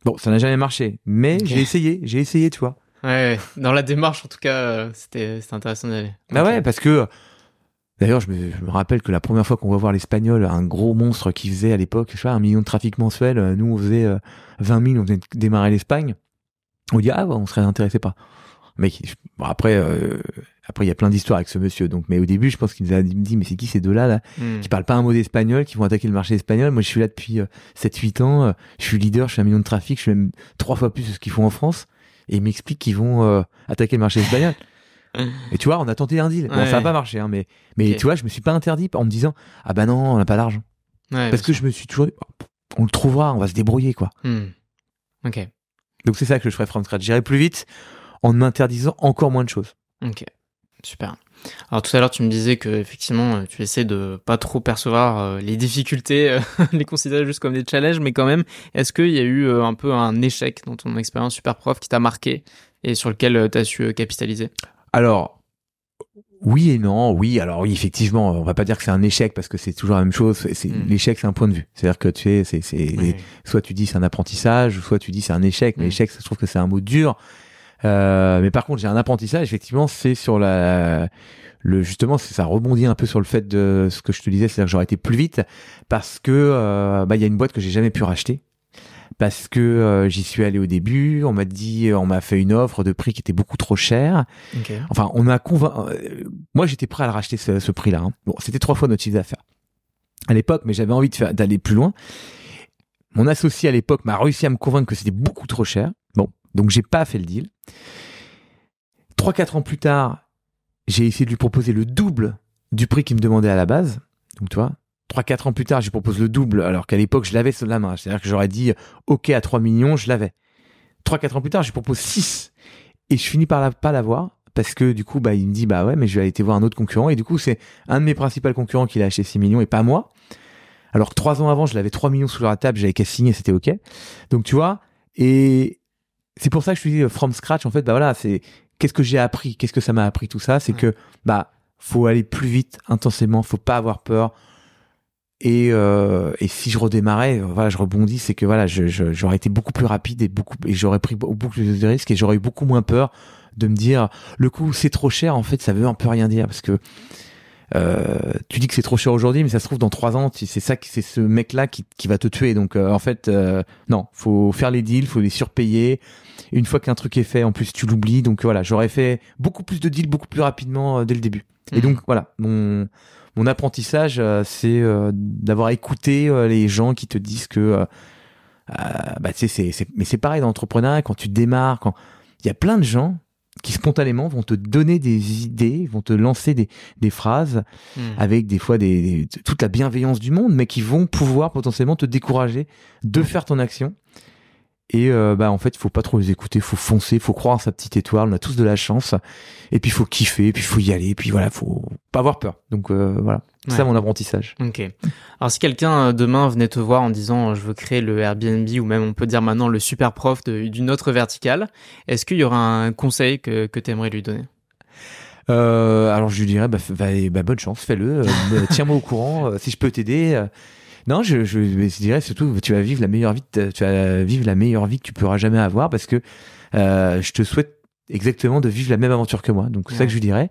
Bon, ça n'a jamais marché, mais j'ai essayé, tu vois. Ouais, dans la démarche, en tout cas, c'était intéressant d'y aller. Bah ouais, parce que d'ailleurs, je me rappelle que la première fois qu'on va voir l'Espagnol, un gros monstre qui faisait à l'époque, je sais pas, 1 million de trafic mensuel, nous on faisait 20 000, on venait de démarrer l'Espagne. On dit on serait intéressé pas. Mais bon, après il y a plein d'histoires avec ce monsieur. Donc, mais au début, je pense qu'il nous a dit mais c'est qui ces deux-là là qui parlent pas un mot d'espagnol, qui vont attaquer le marché espagnol. Moi, je suis là depuis 7-8 ans. Je suis leader, je suis 1 million de trafic, je suis même 3 fois plus de ce qu'ils font en France. Et ils m'expliquent qu'ils vont attaquer le marché espagnol. Et tu vois, on a tenté un deal. Bon, ça a pas marché, hein, mais tu vois, je me suis pas interdit en me disant ah bah non, on n'a pas l'argent. Parce que je me suis toujours dit on le trouvera, on va se débrouiller quoi. Ok. Donc c'est ça que je ferais from scratch. J'irai plus vite en m'interdisant encore moins de choses. Ok, super. Alors tout à l'heure tu me disais que effectivement tu essaies de pas trop percevoir les difficultés, les considérer juste comme des challenges, mais quand même, est-ce qu'il y a eu un peu un échec dans ton expérience super prof qui t'a marqué et sur lequel tu as su capitaliser? Alors oui et non. Oui, alors oui, effectivement, on va pas dire que c'est un échec parce que c'est toujours la même chose. L'échec, c'est un point de vue. C'est-à-dire que tu sais, soit tu dis c'est un apprentissage, soit tu dis c'est un échec. Mais l'échec, je trouve que c'est un mot dur. Mais par contre, j'ai un apprentissage. Effectivement, c'est sur justement, ça rebondit un peu sur le fait de ce que je te disais, c'est-à-dire que j'aurais été plus vite parce que il y a une boîte que j'ai jamais pu racheter. Parce que j'y suis allé au début, on m'a fait une offre de prix qui était beaucoup trop cher. Okay. Enfin, on m'a convaincu. Moi, j'étais prêt à le racheter ce prix-là. Hein. Bon, c'était 3 fois notre chiffre d'affaires à l'époque, mais j'avais envie d'aller plus loin. Mon associé à l'époque m'a réussi à me convaincre que c'était beaucoup trop cher. Bon, donc j'ai pas fait le deal. 3-4 ans plus tard, j'ai essayé de lui proposer le double du prix qu'il me demandait à la base. Donc, tu vois. 3-4 ans plus tard, je lui propose le double, alors qu'à l'époque, je l'avais sur la main. C'est-à-dire que j'aurais dit, OK, à 3 millions, je l'avais. 3-4 ans plus tard, je lui propose 6. Et je finis par pas l'avoir, parce que du coup, il me dit, ouais, mais je vais aller voir un autre concurrent. Et du coup, c'est un de mes principaux concurrents qui l'a acheté 6 millions et pas moi. Alors que 3 ans avant, je l'avais 3 millions sous la table, j'avais qu'à signer, c'était OK. Donc, tu vois, et c'est pour ça que je te dis, from scratch, en fait, voilà, c'est, qu'est-ce que j'ai appris? Qu'est-ce que ça m'a appris tout ça? C'est que, faut aller plus vite, intensément, faut pas avoir peur. Et si je redémarrais, voilà, je rebondis, c'est que voilà, j'aurais été beaucoup plus rapide et j'aurais pris beaucoup plus de risques et j'aurais eu beaucoup moins peur de me dire le coup c'est trop cher. En fait, ça veut un peu rien dire parce que tu dis que c'est trop cher aujourd'hui, mais ça se trouve dans 3 ans, c'est ce mec-là qui va te tuer. Donc en fait, non, faut faire les deals, faut les surpayer. Une fois qu'un truc est fait, en plus tu l'oublies. Donc voilà, j'aurais fait beaucoup plus de deals beaucoup plus rapidement dès le début. Et donc voilà, mon apprentissage, c'est d'avoir écouté les gens qui te disent que, tu sais, mais c'est pareil dans l'entrepreneuriat, quand tu démarres, il y a plein de gens qui spontanément vont te donner des idées, vont te lancer des phrases avec des fois toute la bienveillance du monde, mais qui vont pouvoir potentiellement te décourager de faire ton action. Et en fait, il faut pas trop les écouter, faut foncer, faut croire en sa petite étoile, on a tous de la chance. Et puis il faut kiffer, et puis il faut y aller, et puis voilà, faut pas avoir peur. Donc voilà, c'est ça mon apprentissage. Ok. Alors si quelqu'un demain venait te voir en disant je veux créer le Airbnb ou même on peut dire maintenant le super prof d'une autre verticale, est-ce qu'il y aura un conseil que tu aimerais lui donner? Alors je lui dirais bonne chance, fais-le, tiens-moi au courant si je peux t'aider. Non, je dirais surtout tu vas vivre la meilleure vie que tu pourras jamais avoir parce que je te souhaite exactement de vivre la même aventure que moi. Donc c'est ça que je lui dirais.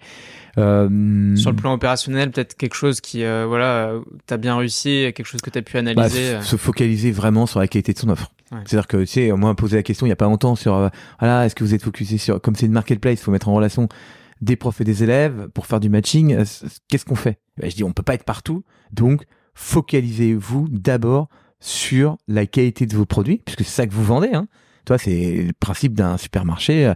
Sur le plan opérationnel, peut-être quelque chose qui t'as bien réussi, quelque chose que t'as pu analyser. Se focaliser vraiment sur la qualité de son offre. Ouais. C'est-à-dire que tu sais, moi on m'a posé la question il y a pas longtemps sur est-ce que vous êtes focusé sur, comme c'est une marketplace, il faut mettre en relation des profs et des élèves pour faire du matching. Qu'est-ce qu'on fait? Je dis on peut pas être partout, donc focalisez-vous d'abord sur la qualité de vos produits, puisque c'est ça que vous vendez. Hein. Toi, c'est le principe d'un supermarché.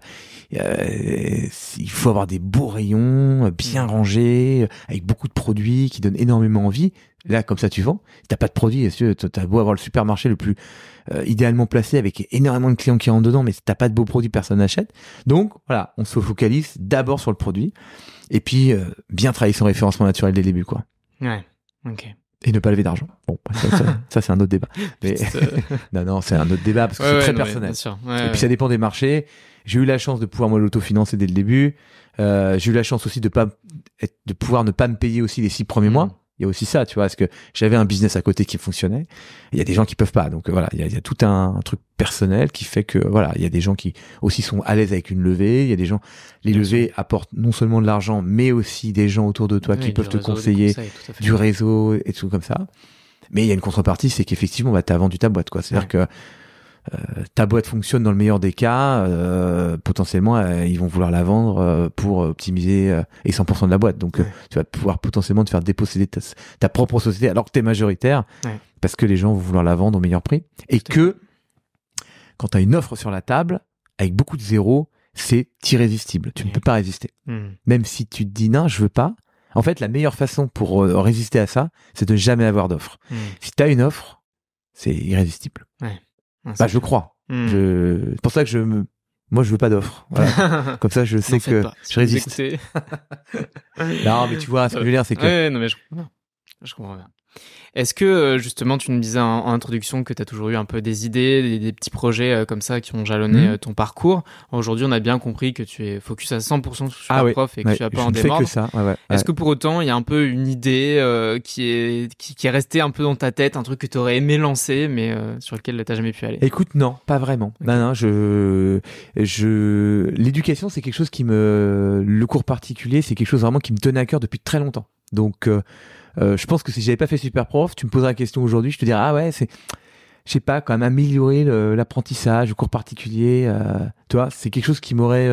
Il faut avoir des beaux rayons, bien rangés, avec beaucoup de produits qui donnent énormément envie. Là, comme ça, tu vends. Si t'as pas de produits, t'as beau avoir le supermarché le plus idéalement placé avec énormément de clients qui rentrent dedans, mais si t'as pas de beaux produits, personne n'achète. Donc, voilà, on se focalise d'abord sur le produit et puis bien travailler son référencement naturel dès le début, quoi. Ouais, ok. Et ne pas lever d'argent. Bon, ça c'est un autre débat. Mais non, c'est un autre débat parce que c'est très personnel. Et puis ça dépend des marchés. J'ai eu la chance de pouvoir moi l'autofinancer dès le début. J'ai eu la chance aussi de pouvoir ne pas me payer aussi les 6 premiers mois. Il y a aussi ça, tu vois, parce que j'avais un business à côté qui fonctionnait. Il y a des gens qui peuvent pas. Donc voilà, il y a tout un truc personnel qui fait que voilà, il y a des gens qui aussi sont à l'aise avec une levée. Il y a des gens, les levées apportent non seulement de l'argent, mais aussi des gens autour de toi qui peuvent te conseiller, du réseau et tout comme ça. Mais il y a une contrepartie, c'est qu'effectivement, bah, t'as vendu ta boîte, quoi. C'est-à-dire que ta boîte fonctionne dans le meilleur des cas, potentiellement ils vont vouloir la vendre pour optimiser et 100% de la boîte. Donc tu vas pouvoir potentiellement te faire déposséder ta propre société alors que t'es majoritaire parce que les gens vont vouloir la vendre au meilleur prix. Et que quand t'as une offre sur la table avec beaucoup de zéros, c'est irrésistible. Tu ne peux pas résister. Même si tu te dis non, je veux pas. En fait, la meilleure façon pour résister à ça, c'est de jamais avoir d'offre. Si t'as une offre, c'est irrésistible. Bah, je crois. C'est pour ça que moi, je veux pas d'offre. Voilà. Comme ça, je sais que je résiste. Non, mais tu vois, ce que je veux dire, c'est que... Ouais, non, mais je comprends bien. Est-ce que, justement, tu nous disais en introduction que tu as toujours eu un peu des idées, des petits projets comme ça qui ont jalonné ton parcours. Aujourd'hui, on a bien compris que tu es focus à 100% sur Superprof et que tu n'as pas en démordre. Que ça. Est-ce que pour autant, il y a un peu une idée qui est restée un peu dans ta tête, un truc que tu aurais aimé lancer, mais sur lequel tu n'as jamais pu aller? Écoute, non, pas vraiment. Okay. Non, l'éducation, c'est quelque chose le cours particulier, c'est quelque chose vraiment qui me tenait à cœur depuis très longtemps. Donc, je pense que si j'avais pas fait Superprof, tu me poserais la question aujourd'hui, je te dirais, ah ouais, je sais pas, quand même améliorer l'apprentissage, le cours particulier, tu vois, c'est quelque chose qui m'aurait,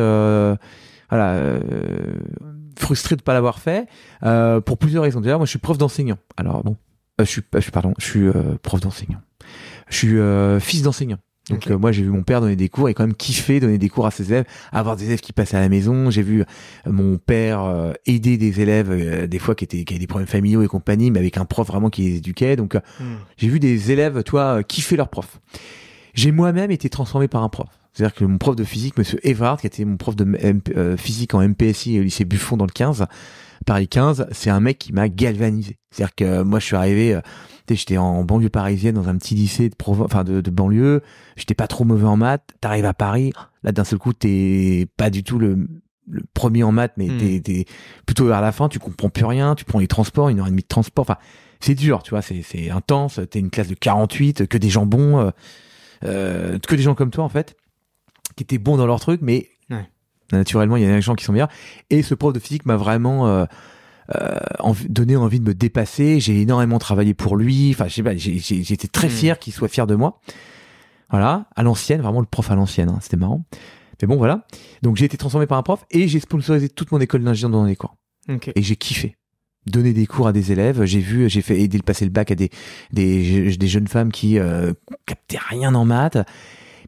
frustré de pas l'avoir fait, pour plusieurs raisons. D'ailleurs, moi, je suis prof d'enseignant. Alors bon, je suis prof d'enseignant. Je suis fils d'enseignant. Donc moi j'ai vu mon père donner des cours et quand même kiffer donner des cours à ses élèves, avoir des élèves qui passaient à la maison. J'ai vu mon père aider des élèves des fois qui avaient des problèmes familiaux et compagnie, mais avec un prof vraiment qui les éduquait. Donc j'ai vu des élèves, kiffer leur prof. J'ai moi-même été transformé par un prof. C'est-à-dire que mon prof de physique, monsieur Evard, qui était mon prof de physique en MPSI au lycée Buffon dans le 15, Paris 15, c'est un mec qui m'a galvanisé. C'est-à-dire que moi je suis arrivé, j'étais en banlieue parisienne dans un petit lycée de banlieue, j'étais pas trop mauvais en maths, t'arrives à Paris, là d'un seul coup t'es pas du tout le premier en maths, mais t'es plutôt vers la fin, tu comprends plus rien, tu prends les transports, 1h30 de transport, enfin c'est dur, tu vois, c'est intense, t'es une classe de 48, que des gens bons, que des gens comme toi en fait, qui étaient bons dans leur truc, mais naturellement il y a des gens qui sont meilleurs, et ce prof de physique m'a vraiment donné envie de me dépasser. J'ai énormément travaillé pour lui, enfin je sais pas, j'étais très fier qu'il soit fier de moi, voilà, à l'ancienne, vraiment le prof à l'ancienne, hein, c'était marrant, mais bon voilà. Donc j'ai été transformé par un prof et j'ai sponsorisé toute mon école d'ingénieur dans les cours, et j'ai kiffé donner des cours à des élèves. J'ai fait aider le passer le bac à des jeunes femmes qui captaient rien en maths,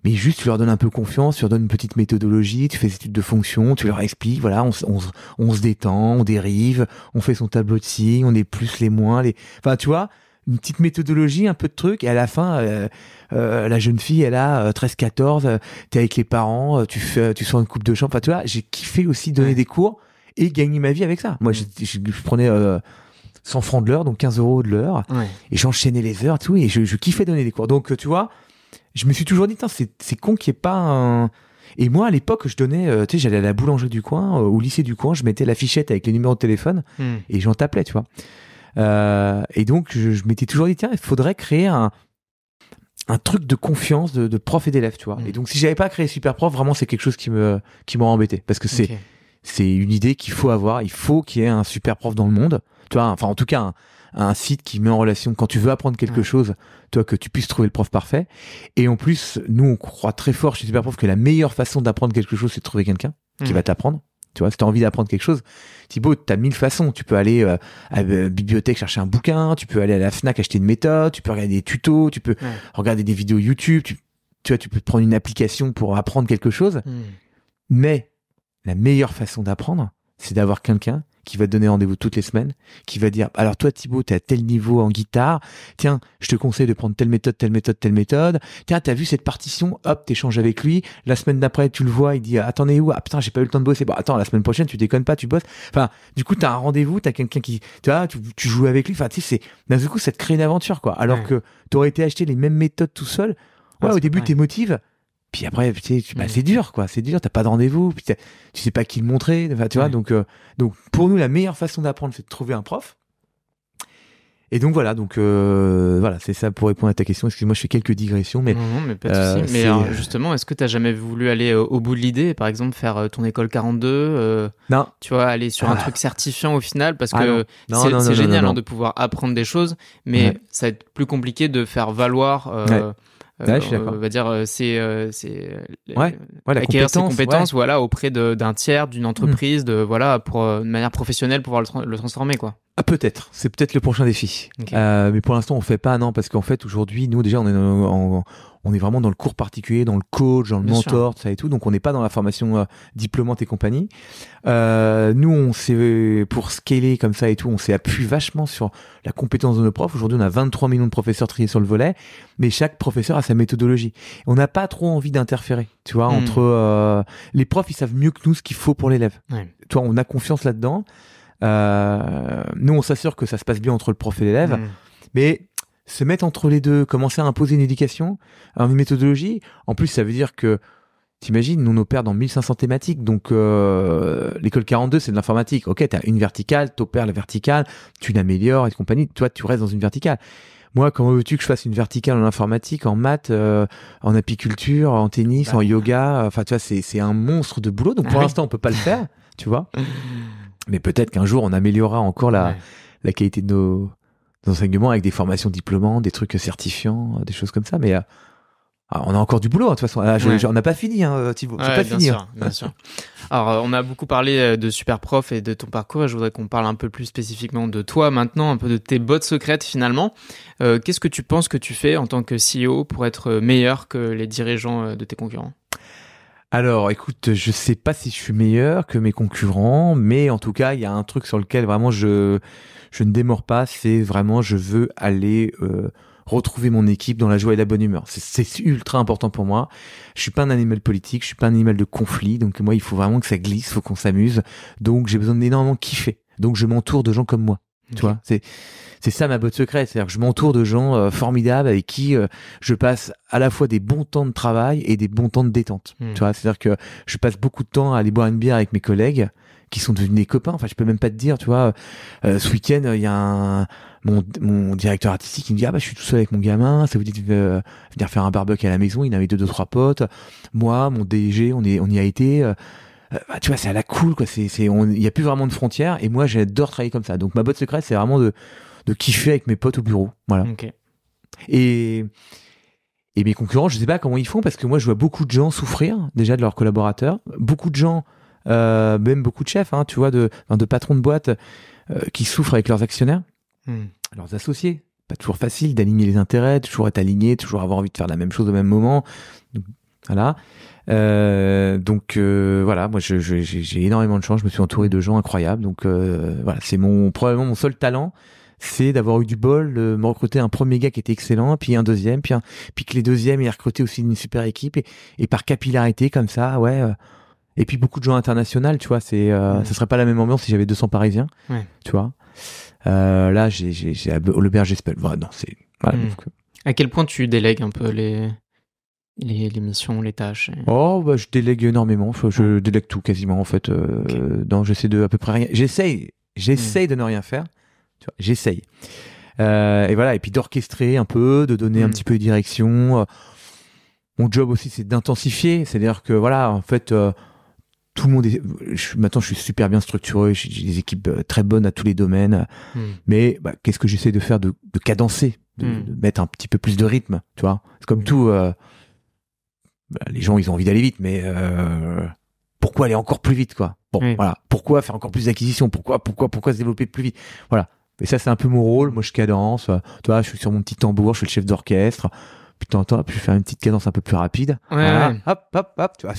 mais juste tu leur donnes un peu confiance, tu leur donnes une petite méthodologie, tu fais des études de fonction, tu leur expliques, voilà, on se détend, on dérive, on fait son tableau de signes, on est plus les moins, enfin tu vois, une petite méthodologie, un peu de trucs, et à la fin, la jeune fille, elle a 13-14, t'es avec les parents, tu sors une coupe de chambre, enfin tu vois, j'ai kiffé aussi donner des cours et gagner ma vie avec ça. Moi, je prenais 100 francs de l'heure, donc 15 € de l'heure, et j'enchaînais les heures, tout, et je kiffais donner des cours. Donc tu vois, je me suis toujours dit, c'est con qu'il n'y ait pas un... Et moi, à l'époque, je donnais, j'allais à la boulangerie du coin, au lycée du coin, je mettais l'affichette avec les numéros de téléphone, et j'en t'appelais, tu vois. Et donc, je m'étais toujours dit, tiens, il faudrait créer un truc de confiance de prof et d'élève, tu vois. Et donc, si j'avais pas créé Superprof, vraiment, c'est quelque chose qui m'aurait embêté. Parce que c'est une idée qu'il faut avoir. Il faut qu'il y ait un Superprof dans le monde. Tu vois, enfin, en tout cas, un site qui met en relation, quand tu veux apprendre quelque chose, toi, que tu puisses trouver le prof parfait. Et en plus, nous, on croit très fort chez Superprof que la meilleure façon d'apprendre quelque chose, c'est de trouver quelqu'un qui va t'apprendre. Tu vois, si t'as envie d'apprendre quelque chose, Thibaut, t'as 1000 façons. Tu peux aller à la bibliothèque chercher un bouquin, tu peux aller à la Fnac acheter une méthode, tu peux regarder des tutos, tu peux regarder des vidéos YouTube, tu vois, tu peux prendre une application pour apprendre quelque chose. Mais la meilleure façon d'apprendre, c'est d'avoir quelqu'un qui va te donner rendez-vous toutes les semaines, qui va dire, alors toi Thibaut, t'es à tel niveau en guitare, tiens, je te conseille de prendre telle méthode, tiens, t'as vu cette partition, hop, t'échanges avec lui, la semaine d'après, tu le vois, il dit, attends, on est où? Ah putain, j'ai pas eu le temps de bosser. Bon, attends, la semaine prochaine, tu déconnes pas, tu bosses. Enfin, du coup, t'as un rendez-vous, t'as quelqu'un qui, tu vois, tu joues avec lui, enfin, tu sais, d'un coup, ça te crée une aventure, quoi. Alors que t'aurais été acheter les mêmes méthodes tout seul, au début, t'es motivé. Puis après, tu sais, c'est dur, quoi. C'est dur, t'as pas de rendez-vous, puis tu sais pas qui le montrer. Enfin, tu vois, donc pour nous, la meilleure façon d'apprendre, c'est de trouver un prof. Et donc voilà, c'est ça pour répondre à ta question. Excuse-moi, je fais quelques digressions, mais non, mais pas de souci. Mais alors, justement, est-ce que t'as jamais voulu aller au bout de l'idée, par exemple, faire ton école 42, non, tu vois, aller sur un truc certifiant au final, parce que c'est génial de pouvoir apprendre des choses, mais ça va être plus compliqué de faire valoir. Je suis d'accord. On va dire acquérir ses compétences voilà auprès d'un tiers, d'une entreprise, pour de manière professionnelle pouvoir le transformer, quoi. Ah, peut-être, c'est peut-être le prochain défi. Okay. Mais pour l'instant on fait pas, non, parce qu'en fait aujourd'hui nous déjà on est vraiment dans le cours particulier, dans le coach, dans le mentor, ça et tout, donc on n'est pas dans la formation diplômante et compagnie. Nous on s'est, pour scaler comme ça et tout, on s'est appuyé vachement sur la compétence de nos profs. Aujourd'hui on a 23 millions de professeurs triés sur le volet, mais chaque professeur a sa méthodologie. On n'a pas trop envie d'interférer, tu vois, entre les profs, ils savent mieux que nous ce qu'il faut pour l'élève. Tu vois, on a confiance là-dedans. Nous on s'assure que ça se passe bien entre le prof et l'élève, mais se mettre entre les deux, commencer à imposer une éducation, une méthodologie, en plus ça veut dire que t'imagines, nous on opère dans 1500 thématiques, donc l'école 42 c'est de l'informatique, ok, t'as une verticale, t'opères la verticale, tu l'améliores et compagnie, toi tu restes dans une verticale. Moi, comment veux-tu que je fasse une verticale en informatique, en maths, en apiculture, en tennis, en yoga, enfin tu vois, c'est un monstre de boulot, donc pour l'instant on peut pas le faire, tu vois. Mais peut-être qu'un jour, on améliorera encore la qualité de nos enseignements avec des formations diplômantes, des trucs certifiants, des choses comme ça. Mais on a encore du boulot, de toute façon. On n'a pas fini, Thibaut. C'est pas fini. Bien sûr. Alors, on a beaucoup parlé de Superprof et de ton parcours. Et je voudrais qu'on parle un peu plus spécifiquement de toi maintenant, un peu de tes bottes secrètes finalement. Qu'est-ce que tu penses que tu fais en tant que CEO pour être meilleur que les dirigeants de tes concurrents ? Alors, écoute, je sais pas si je suis meilleur que mes concurrents, mais en tout cas, il y a un truc sur lequel vraiment je ne démords pas, c'est vraiment je veux aller retrouver mon équipe dans la joie et la bonne humeur. C'est ultra important pour moi. Je suis pas un animal politique, je suis pas un animal de conflit, donc moi, il faut vraiment que ça glisse, faut qu'on s'amuse. Donc, j'ai besoin d'énormément kiffer. Donc, je m'entoure de gens comme moi. Tu vois, c'est ça ma botte secrète, c'est-à-dire que je m'entoure de gens formidables avec qui je passe à la fois des bons temps de travail et des bons temps de détente. Tu vois, c'est-à-dire que je passe beaucoup de temps à aller boire une bière avec mes collègues qui sont devenus des copains. Enfin, je peux même pas te dire, tu vois, ce week-end il y a mon directeur artistique qui me dit je suis tout seul avec mon gamin, ça vous dit de venir faire un barbecue à la maison, il avait 2-3 potes. Moi, mon DG, on y a été. Tu vois, c'est à la cool, quoi. Il y a plus vraiment de frontières, et moi, j'adore travailler comme ça. Donc, ma botte secrète, c'est vraiment de kiffer avec mes potes au bureau. Voilà. Okay. Et mes concurrents, je sais pas comment ils font, parce que moi, je vois beaucoup de gens souffrir, déjà, de leurs collaborateurs. Beaucoup de gens, même beaucoup de chefs, tu vois, de patrons de boîte, qui souffrent avec leurs actionnaires, leurs associés. Pas toujours facile d'aligner les intérêts, toujours être aligné, toujours avoir envie de faire la même chose au même moment. Donc, voilà. Voilà, moi j'ai énormément de chance, je me suis entouré de gens incroyables, donc voilà, c'est probablement mon seul talent, c'est d'avoir eu du bol de me recruter un premier gars qui était excellent, puis un deuxième, puis que les deuxièmes aient recruté aussi une super équipe, et par capillarité comme ça, et puis beaucoup de gens internationaux, tu vois, ça serait pas la même ambiance si j'avais 200 Parisiens, tu vois. Là j'ai l'auberge Espel, voilà, non, c'est voilà, donc, à quel point tu délègues un peu les missions, les tâches je délègue énormément. Je délègue tout quasiment en fait. Non, j'essaie de à peu près rien. J'essaye de ne rien faire. Tu vois, j'essaye. Et voilà. Et puis d'orchestrer un peu, de donner un petit peu de direction. Mon job aussi, c'est d'intensifier. C'est-à-dire que voilà, en fait, tout le monde maintenant, je suis super bien structuré. J'ai des équipes très bonnes à tous les domaines. Mais qu'est-ce que j'essaie de faire de cadencer, de mettre un petit peu plus de rythme. Tu vois, c'est comme tout. Les gens, ils ont envie d'aller vite, mais pourquoi aller encore plus vite, quoi? Bon, voilà. Pourquoi faire encore plus d'acquisitions? Pourquoi se développer plus vite? Voilà. Et ça, c'est un peu mon rôle. Moi, je cadence. Tu vois, je suis sur mon petit tambour, je suis le chef d'orchestre. Puis de temps en temps, je fais une petite cadence un peu plus rapide. Voilà. Hop, hop, hop. Tu vois.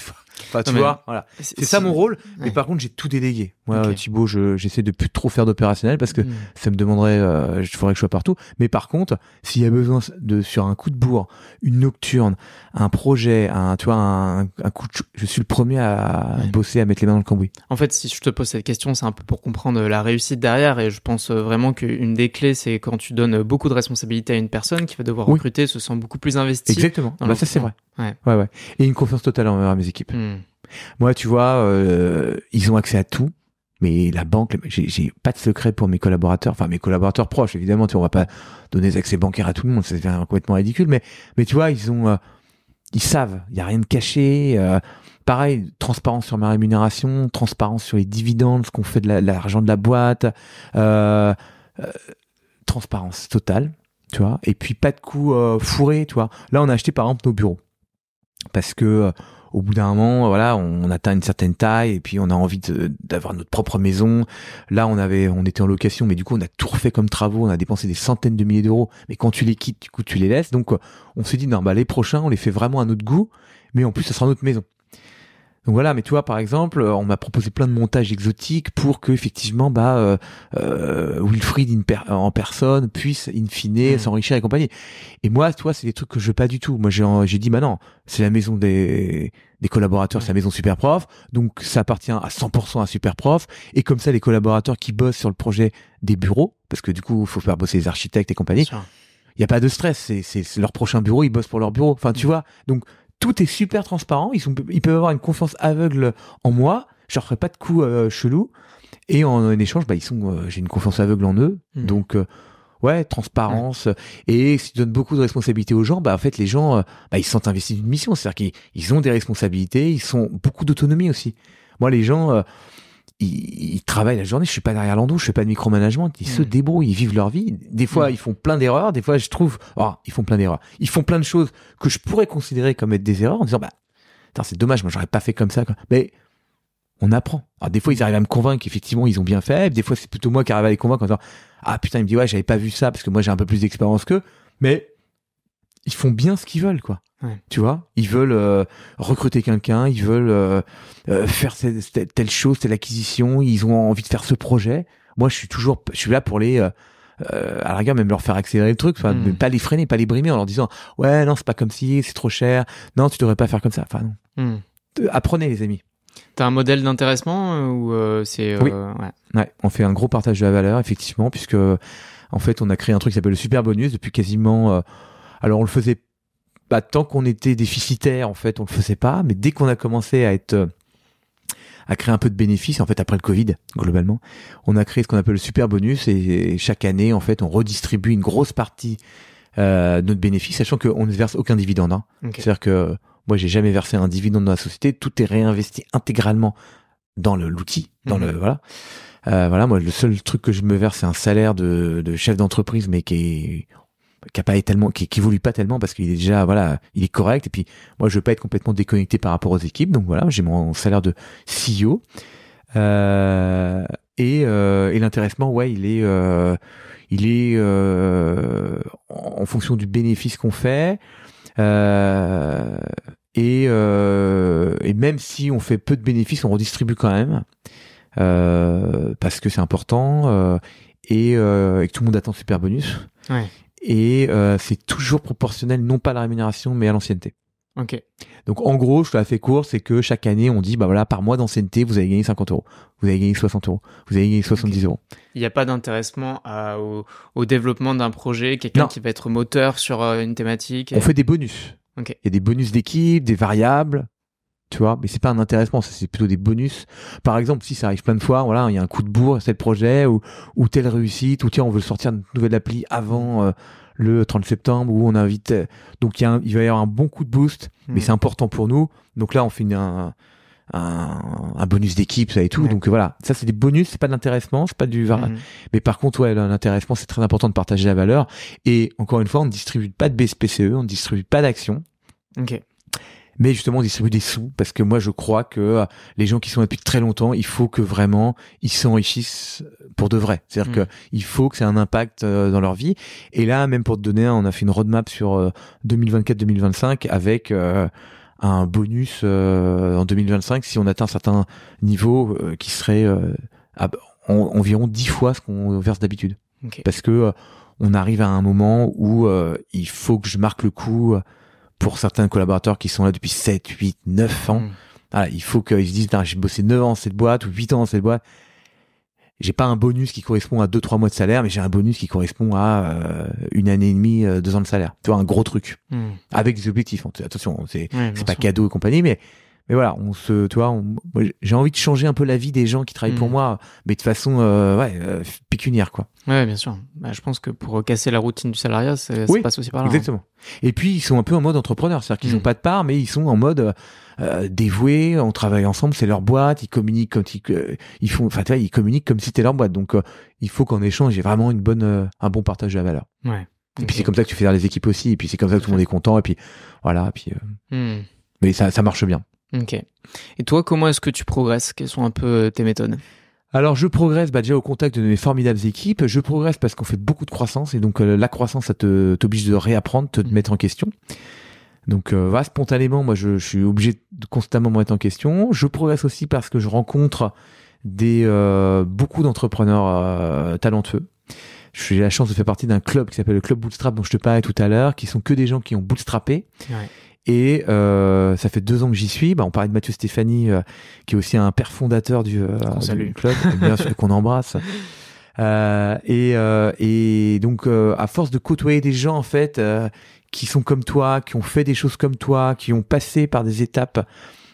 Enfin, tu vois, voilà. C'est ça mon rôle. Ouais. Mais par contre, j'ai tout délégué. Moi, Thibaut, j'essaie de plus trop faire d'opérationnel parce que ça me demanderait, il faudrait que je sois partout. Mais par contre, s'il y a besoin sur un coup de bourre, une nocturne, un projet, un coup de je suis le premier à bosser, à mettre les mains dans le cambouis. En fait, si je te pose cette question, c'est un peu pour comprendre la réussite derrière. Et je pense vraiment qu'une des clés, c'est quand tu donnes beaucoup de responsabilités à une personne qui va devoir recruter, se sent beaucoup plus investi. Exactement. Bah, ça, c'est vrai. Ouais. Et une confiance totale envers mes équipes. Moi, tu vois, ils ont accès à tout. Mais la banque, j'ai pas de secret pour mes collaborateurs, enfin mes collaborateurs proches, évidemment, tu vois, on va pas donner des accès bancaires à tout le monde, ça devient complètement ridicule, mais tu vois, ils savent, il y a rien de caché, pareil, transparence sur ma rémunération, transparence sur les dividendes, ce qu'on fait de l'argent de la boîte, transparence totale, tu vois, et puis pas de coups fourrés, tu vois. Là, on a acheté par exemple nos bureaux, parce que au bout d'un moment, voilà, on atteint une certaine taille et puis on a envie d'avoir notre propre maison. Là, on était en location, mais du coup, on a tout refait comme travaux. On a dépensé des centaines de milliers d'euros. Mais quand tu les quittes, du coup, tu les laisses. Donc, on s'est dit, non, bah, les prochains, on les fait vraiment à notre goût. Mais en plus, ça sera notre maison. Donc voilà, mais tu vois, par exemple, on m'a proposé plein de montages exotiques pour que effectivement, Wilfried en personne puisse in fine s'enrichir et compagnie. Et moi, tu vois, c'est des trucs que je veux pas du tout. Moi, j'ai dit, bah non, c'est la maison des collaborateurs, c'est la maison Superprof, donc ça appartient à 100% à Superprof. Et comme ça, les collaborateurs qui bossent sur le projet des bureaux, parce que du coup, il faut faire bosser les architectes et compagnie. Il y a pas de stress, c'est leur prochain bureau, ils bossent pour leur bureau. Enfin, tu vois, donc tout est super transparent. Ils peuvent avoir une confiance aveugle en moi. Je leur ferai pas de coups chelous. Et en échange, j'ai une confiance aveugle en eux. Donc, transparence. Et si tu donnes beaucoup de responsabilités aux gens, en fait, les gens, ils se sentent investis d'une mission. C'est-à-dire qu'ils ont des responsabilités. Ils ont beaucoup d'autonomie aussi. Moi, les gens, ils travaillent la journée. Je suis pas derrière l'endos. Je fais pas de micromanagement. Ils se débrouillent. Ils vivent leur vie. Des fois, ils font plein d'erreurs. Des fois, je trouve, ils font plein d'erreurs. Ils font plein de choses que je pourrais considérer comme être des erreurs en disant, c'est dommage. Moi, j'aurais pas fait comme ça, quoi. Mais on apprend. Alors, des fois, ils arrivent à me convaincre qu'effectivement, ils ont bien fait. Des fois, c'est plutôt moi qui arrive à les convaincre en disant, putain, il me dit, ouais, j'avais pas vu ça parce que moi, j'ai un peu plus d'expérience qu'eux. Mais ils font bien ce qu'ils veulent, quoi. Tu vois, ils veulent recruter quelqu'un, ils veulent faire telle chose, telle acquisition, ils ont envie de faire ce projet. Moi, je suis là pour les à la rigueur, même leur faire accélérer le truc, mais pas les freiner, pas les brimer en leur disant ouais, non, c'est pas comme si, c'est trop cher, non, tu devrais pas faire comme ça. Enfin, non. Apprenez, les amis. T'as un modèle d'intéressement ou c'est oui. Ouais, on fait un gros partage de la valeur, effectivement, puisque en fait, on a créé un truc qui s'appelle le Super Bonus depuis quasiment. Alors, on le faisait pas tant qu'on était déficitaire, en fait, on le faisait pas, mais dès qu'on a commencé à créer un peu de bénéfices, en fait, après le Covid, globalement, on a créé ce qu'on appelle le Super Bonus et chaque année, en fait, on redistribue une grosse partie de notre bénéfice, sachant qu'on ne verse aucun dividende. Hein. Okay. C'est-à-dire que moi, j'ai jamais versé un dividende dans la société, tout est réinvesti intégralement dans l'outil, dans le voilà. Moi, le seul truc que je me verse, c'est un salaire de chef d'entreprise, mais qui a pas tellement, qui évolue pas tellement parce qu'il est déjà, il est correct. Et puis, moi, je veux pas être complètement déconnecté par rapport aux équipes. Donc voilà, j'ai mon salaire de CEO. Et l'intéressement, il est en fonction du bénéfice qu'on fait. Et même si on fait peu de bénéfices, on redistribue quand même. Parce que c'est important. Et que tout le monde attend Super Bonus. Ouais. Et c'est toujours proportionnel, non pas à la rémunération, mais à l'ancienneté. Ok. Donc en gros, je te la fais court, c'est que chaque année, on dit, par mois d'ancienneté, vous avez gagné 50 euros, vous avez gagné 60 euros, vous avez gagné 70 euros. Il n'y a pas d'intéressement au développement d'un projet, quelqu'un qui va être moteur sur une thématique. On fait des bonus. Okay. Il y a des bonus d'équipe, des variables, tu vois, mais c'est pas un intéressement, c'est plutôt des bonus. Par exemple, si ça arrive plein de fois, il y a un coup de bourre, c'est le projet, ou telle réussite, ou tiens, on veut sortir une nouvelle appli avant le 30 septembre, où on invite. Donc il va y avoir un bon coup de boost, mais c'est important pour nous. Donc là, on fait un bonus d'équipe, ça et tout. Ouais. Donc voilà, ça c'est des bonus, c'est pas de l'intéressement, c'est pas du mais par contre l'intéressement, c'est très important de partager la valeur. Et encore une fois, on ne distribue pas de BSPCE, on ne distribue pas d'actions. Ok. Mais justement, on distribue des sous parce que moi, je crois que les gens qui sont là depuis très longtemps, il faut que vraiment ils s'enrichissent pour de vrai. C'est-à-dire que il faut que ça ait un impact dans leur vie. Et là, même pour te donner, on a fait une roadmap sur 2024-2025 avec un bonus en 2025 si on atteint un certain niveau qui serait environ 10 fois ce qu'on verse d'habitude. Okay. Parce que on arrive à un moment où il faut que je marque le coup pour certains collaborateurs qui sont là depuis 7, 8, 9 ans. Voilà, il faut qu'ils se disent j'ai bossé 9 ans dans cette boîte ou 8 ans dans cette boîte. J'ai pas un bonus qui correspond à 2-3 mois de salaire, mais j'ai un bonus qui correspond à 1 année et demie, 2 ans de salaire. Tu vois, un gros truc. Avec des objectifs. Attention, c'est pas cadeau et compagnie, mais voilà, moi, j'ai envie de changer un peu la vie des gens qui travaillent pour moi, mais de façon pécuniaire, quoi. Ouais, bien sûr. Bah, je pense que pour casser la routine du salariat, ça passe aussi par là. Exactement. Et puis, ils sont un peu en mode entrepreneur. C'est-à-dire qu'ils ont pas de part, mais ils sont en mode dévoués, on travaille ensemble, c'est leur boîte, ils communiquent ils communiquent comme si c'était leur boîte. Donc, il faut qu'en échange, il y ait vraiment un bon partage de la valeur. Ouais. Et puis, c'est comme ça que tu fais dans les équipes aussi. Et puis, c'est comme ça que tout le monde est content. Et puis, voilà. Mais ça marche bien. Ok. Et toi, comment est-ce que tu progresses? Quelles sont un peu tes méthodes? Alors, je progresse déjà au contact de mes formidables équipes. Je progresse parce qu'on fait beaucoup de croissance. Et donc, la croissance, ça t'oblige de réapprendre, de te mettre en question. Donc, spontanément, moi, je suis obligé de constamment me mettre en question. Je progresse aussi parce que je rencontre beaucoup d'entrepreneurs talentueux. J'ai la chance de faire partie d'un club qui s'appelle le Club Bootstrap, dont je te parlais tout à l'heure, qui sont que des gens qui ont bootstrappé. Ouais. Et ça fait 2 ans que j'y suis. On parlait de Mathieu Stéphanie, qui est aussi un père fondateur du club, bien sûr qu'on embrasse. Et donc, à force de côtoyer des gens en fait qui sont comme toi, qui ont fait des choses comme toi, qui ont passé par des étapes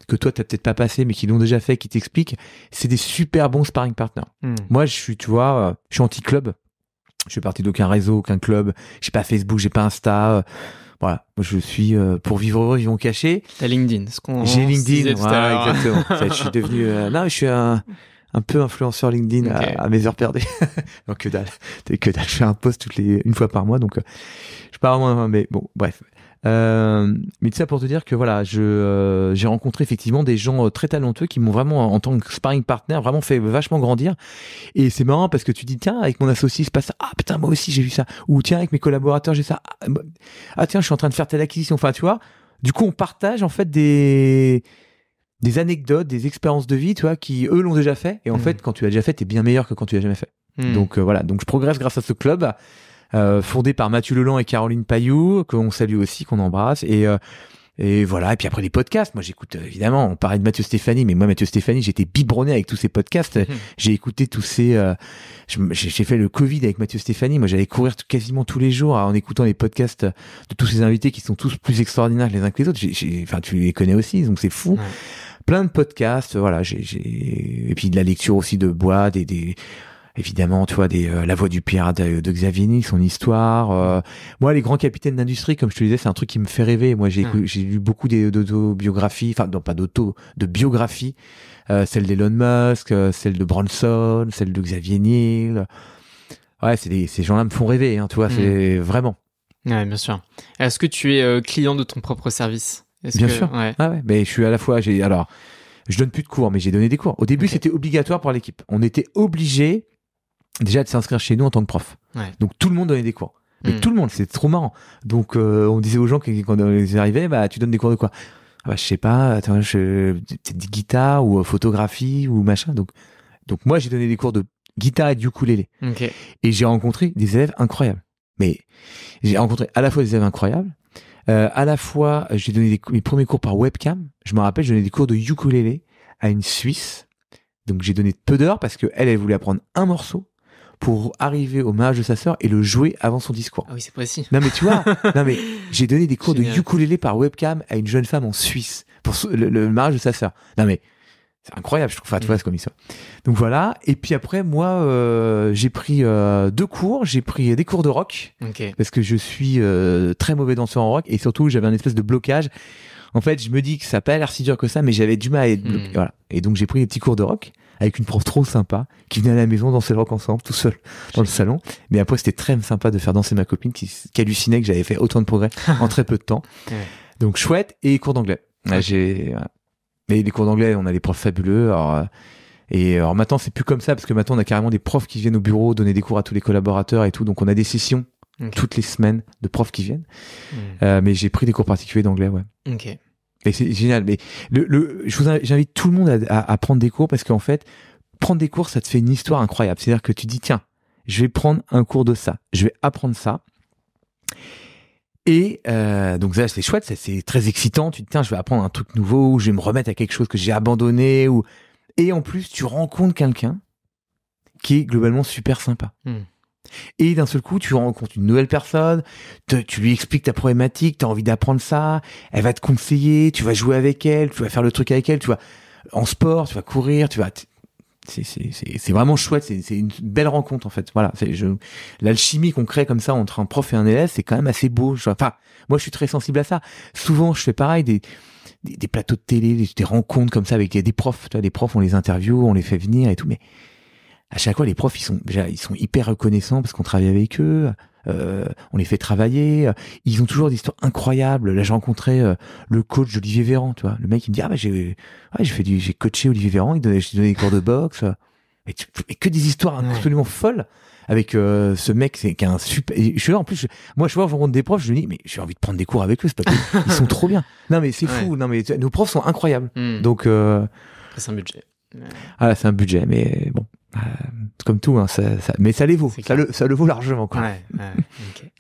que toi t'as peut-être pas passé, mais qui l'ont déjà fait, qui t'expliquent, c'est des super bons sparring partners. Moi, je suis anti-club. Je fais partie d'aucun réseau, aucun club. J'ai pas Facebook, j'ai pas Insta. Voilà, moi je suis pour vivre heureux, vivons cachés. T'as LinkedIn, j'ai LinkedIn, voilà, exactement. Je suis devenu, je suis un peu influenceur LinkedIn à mes heures perdues. Donc que dalle. Je fais un post une fois par mois, donc je pars moins, mais bon, bref. Mais tout ça pour te dire que voilà, j'ai rencontré effectivement des gens très talentueux qui m'ont vraiment, en tant que sparring partner, vraiment fait vachement grandir. Et c'est marrant parce que tu dis, tiens, avec mon associé, il se passe ça. Ah putain, moi aussi j'ai vu ça. Ou tiens, avec mes collaborateurs, j'ai ça. Ah tiens, je suis en train de faire telle acquisition. Enfin, tu vois. Du coup, on partage en fait des anecdotes, des expériences de vie, tu vois, qui eux l'ont déjà fait. Et en fait, quand tu l'as déjà fait, t'es bien meilleur que quand tu l'as jamais fait. Donc voilà. Donc je progresse grâce à ce club. Fondé par Mathieu Leland et Caroline Pailloux, qu'on salue aussi, qu'on embrasse, et voilà. Et puis après les podcasts, moi j'écoute évidemment. On parlait de Mathieu Stéphanie, mais moi Mathieu Stéphanie, j'étais biberonné avec tous ces podcasts. J'ai écouté tous ces. J'ai fait le Covid avec Mathieu Stéphanie. Moi j'allais courir quasiment tous les jours en écoutant les podcasts de tous ces invités qui sont tous plus extraordinaires les uns que les autres. Enfin, tu les connais aussi, donc c'est fou. Ouais. Plein de podcasts, voilà. Et puis de la lecture aussi de Bois, évidemment, tu vois, La Voix du pirate de Xavier Niel, son histoire. Moi, les grands capitaines d'industrie, comme je te le disais, c'est un truc qui me fait rêver. Moi, j'ai lu beaucoup d'autobiographies, enfin, non, pas de biographies. Celle d'Elon Musk, celle de Branson, celle de Xavier Niel. Ouais, ces gens-là me font rêver, hein, tu vois, c'est vraiment. Ouais, bien sûr. Est-ce que tu es client de ton propre service? Bien sûr. Ouais. Ah ouais, mais je suis à la fois, alors, je donne plus de cours, mais j'ai donné des cours. Au début, c'était obligatoire pour l'équipe. On était obligé déjà de s'inscrire chez nous en tant que prof. Ouais. Donc tout le monde donnait des cours. Mais tout le monde, c'était trop marrant. Donc on disait aux gens quand ils arrivaient, tu donnes des cours de quoi? Je sais pas, peut-être guitare ou photographie ou machin. Donc moi j'ai donné des cours de guitare et de ukulélé. Okay. Et j'ai rencontré des élèves incroyables. Mais j'ai rencontré à la fois des élèves incroyables, à la fois j'ai donné mes premiers cours par webcam. Je me rappelle, je donnais des cours de ukulélé à une Suisse. Donc j'ai donné peu d'heures parce que elle voulait apprendre un morceau pour arriver au mariage de sa sœur et le jouer avant son discours. Ah oui, c'est précis. Non mais tu vois, j'ai donné des cours de ukulélé par webcam à une jeune femme en Suisse pour le mariage de sa sœur. Non mais c'est incroyable, je trouve. Enfin, tu vois, c'est comme ça. Donc voilà. Et puis après, moi, j'ai pris 2 cours. J'ai pris des cours de rock parce que je suis très mauvais danseur en rock et surtout j'avais un espèce de blocage. En fait, je me dis que ça n'a pas l'air si dur que ça, mais j'avais du mal à être bloqué. Voilà. Et donc j'ai pris des petits cours de rock avec une prof trop sympa qui venait à la maison danser le rock ensemble, tout seul, dans le salon. Mais après, c'était très sympa de faire danser ma copine qui hallucinait que j'avais fait autant de progrès en très peu de temps. Ouais. Donc chouette. Et cours d'anglais. Mais les cours d'anglais, on a des profs fabuleux. Alors maintenant, c'est plus comme ça parce que maintenant, on a carrément des profs qui viennent au bureau donner des cours à tous les collaborateurs et tout. Donc on a des sessions toutes les semaines de profs qui viennent. Mais j'ai pris des cours particuliers d'anglais, ouais. Ok. Et c'est génial. Mais j'invite tout le monde à prendre des cours parce qu'en fait, prendre des cours, ça te fait une histoire incroyable. C'est-à-dire que tu dis, tiens, je vais prendre un cours de ça. Je vais apprendre ça. Et donc ça, c'est chouette, c'est très excitant. Tu te dis, tiens, je vais apprendre un truc nouveau, ou je vais me remettre à quelque chose que j'ai abandonné. Et en plus, tu rencontres quelqu'un qui est globalement super sympa. Et d'un seul coup, tu rencontres une nouvelle personne, tu lui expliques ta problématique, tu as envie d'apprendre ça, elle va te conseiller, tu vas jouer avec elle, tu vas faire le truc avec elle, tu vas en sport, tu vas courir, c'est vraiment chouette, c'est une belle rencontre en fait. Voilà, l'alchimie qu'on crée comme ça entre un prof et un élève, c'est quand même assez beau. Enfin, moi je suis très sensible à ça. Souvent, je fais pareil, des plateaux de télé, des rencontres comme ça avec des profs. Tu vois, des profs, on les interviewe, on les fait venir et tout, mais à chaque fois, les profs, ils sont hyper reconnaissants parce qu'on travaille avec eux, on les fait travailler. Ils ont toujours des histoires incroyables. Là, j'ai rencontré le coach d'Olivier Véran, tu vois. Le mec, il me dit, j'ai coaché Olivier Véran, j'ai donné des cours de boxe. Et que des histoires absolument folles avec ce mec, qui a un super. Et je suis là, en plus, moi, je vois, je rencontre des profs, je me dis, mais j'ai envie de prendre des cours avec eux, c'est pas possible. Ils sont trop bien. Non, mais c'est fou. Non, mais nos profs sont incroyables. Donc, c'est un budget. Ah, là, c'est un budget, mais bon. Comme tout, hein, mais ça les vaut. Ça le vaut largement, quoi. Okay.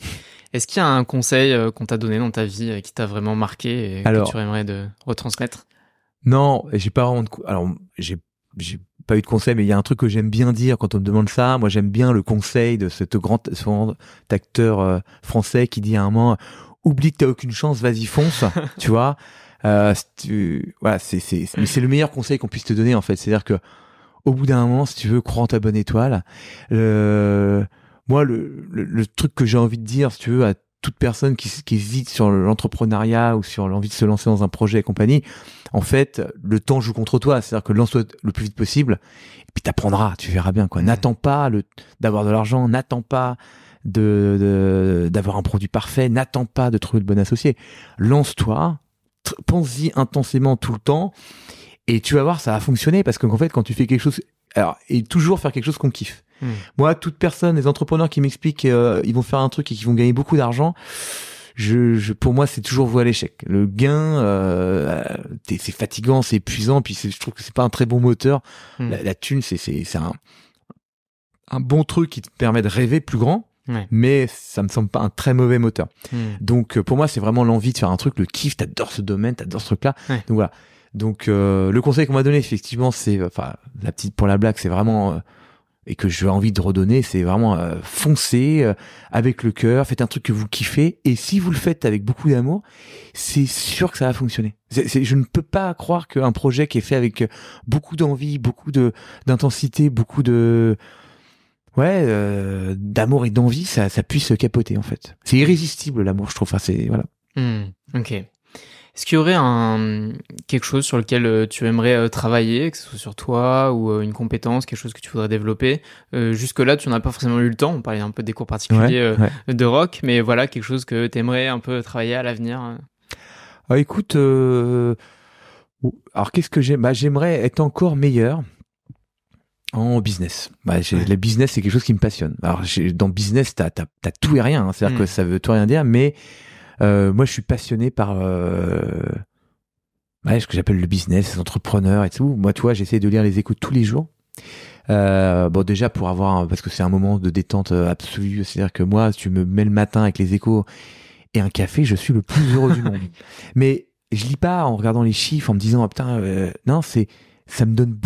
Est-ce qu'il y a un conseil qu'on t'a donné dans ta vie qui t'a vraiment marqué et que tu aimerais de retransmettre? Non, j'ai pas vraiment alors, j'ai pas eu de conseil, mais il y a un truc que j'aime bien dire quand on me demande ça. Moi, j'aime bien le conseil de ce grand acteur français qui dit à un moment, oublie que t'as aucune chance, vas-y, fonce, tu vois. Voilà, mais c'est le meilleur conseil qu'on puisse te donner, en fait. C'est-à-dire que, au bout d'un moment, si tu veux, crois en ta bonne étoile. Moi, le truc que j'ai envie de dire, si tu veux, à toute personne qui hésite sur l'entrepreneuriat ou sur l'envie de se lancer dans un projet et compagnie, en fait, le temps joue contre toi. C'est-à-dire que lance-toi le plus vite possible et puis t'apprendras, tu verras bien, quoi. N'attends pas d'avoir de l'argent, n'attends pas d'avoir un produit parfait, n'attends pas de trouver le bon associé. Lance-toi, pense-y intensément tout le temps. Et tu vas voir, ça va fonctionner parce qu'en fait, quand tu fais quelque chose, et toujours faire quelque chose qu'on kiffe. Moi, toute personne, les entrepreneurs qui m'expliquent qu'ils vont faire un truc et qu'ils vont gagner beaucoup d'argent, pour moi, c'est toujours voué à l'échec. Le gain, c'est fatigant, c'est épuisant, puis je trouve que c'est pas un très bon moteur. La thune, c'est un bon truc qui te permet de rêver plus grand. Mais ça me semble pas un très mauvais moteur. Donc, pour moi, c'est vraiment l'envie de faire un truc, le kiff, t'adores ce domaine, t'adores ce truc-là. Donc voilà. Donc le conseil qu'on m'a donné, effectivement, c'est, la petite pour la blague, c'est vraiment et que j'ai envie de redonner, c'est vraiment foncez avec le cœur, faites un truc que vous kiffez, et si vous le faites avec beaucoup d'amour, c'est sûr que ça va fonctionner. Je ne peux pas croire qu'un projet qui est fait avec beaucoup d'envie, beaucoup d'intensité, beaucoup d'amour et d'envie, ça puisse capoter en fait. C'est irrésistible l'amour, je trouve. Enfin, c'est voilà. Ok. Est-ce qu'il y aurait quelque chose sur lequel tu aimerais travailler, que ce soit sur toi ou une compétence, quelque chose que tu voudrais développer? Jusque-là, tu n'en as pas forcément eu le temps. On parlait un peu des cours particuliers de rock, mais voilà, quelque chose que tu aimerais un peu travailler à l'avenir. Écoute, alors qu'est-ce que j'aime? J'aimerais être encore meilleur en business. Le business, c'est quelque chose qui me passionne. Alors, dans business, t'as tout et rien. Hein. C'est-à-dire que ça veut tout rien dire, mais moi, je suis passionné par ce que j'appelle le business, les entrepreneurs et tout. Moi, tu vois, j'essaie de lire les Échos tous les jours. Déjà pour parce que c'est un moment de détente absolue. C'est-à-dire que moi, si tu me mets le matin avec les Échos et un café, je suis le plus heureux du monde. Mais je lis pas en regardant les chiffres, en me disant non, ça me donne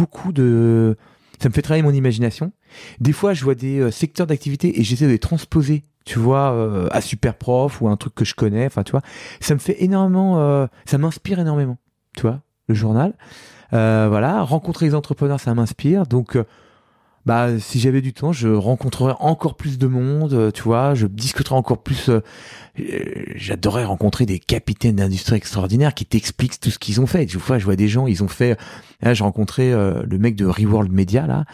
ça me fait travailler mon imagination. Des fois, je vois des secteurs d'activité et j'essaie de les transposer. Tu vois, à Superprof ou un truc que je connais, enfin, tu vois, ça me fait énormément, ça m'inspire énormément, tu vois, le journal. Voilà, rencontrer les entrepreneurs, ça m'inspire. Donc, si j'avais du temps, je rencontrerais encore plus de monde, tu vois, je discuterais encore plus. J'adorerais rencontrer des capitaines d'industrie extraordinaires qui t'expliquent tout ce qu'ils ont fait. Des fois, je vois des gens, ils ont fait. Là, j'ai rencontré le mec de Reworld Media, là,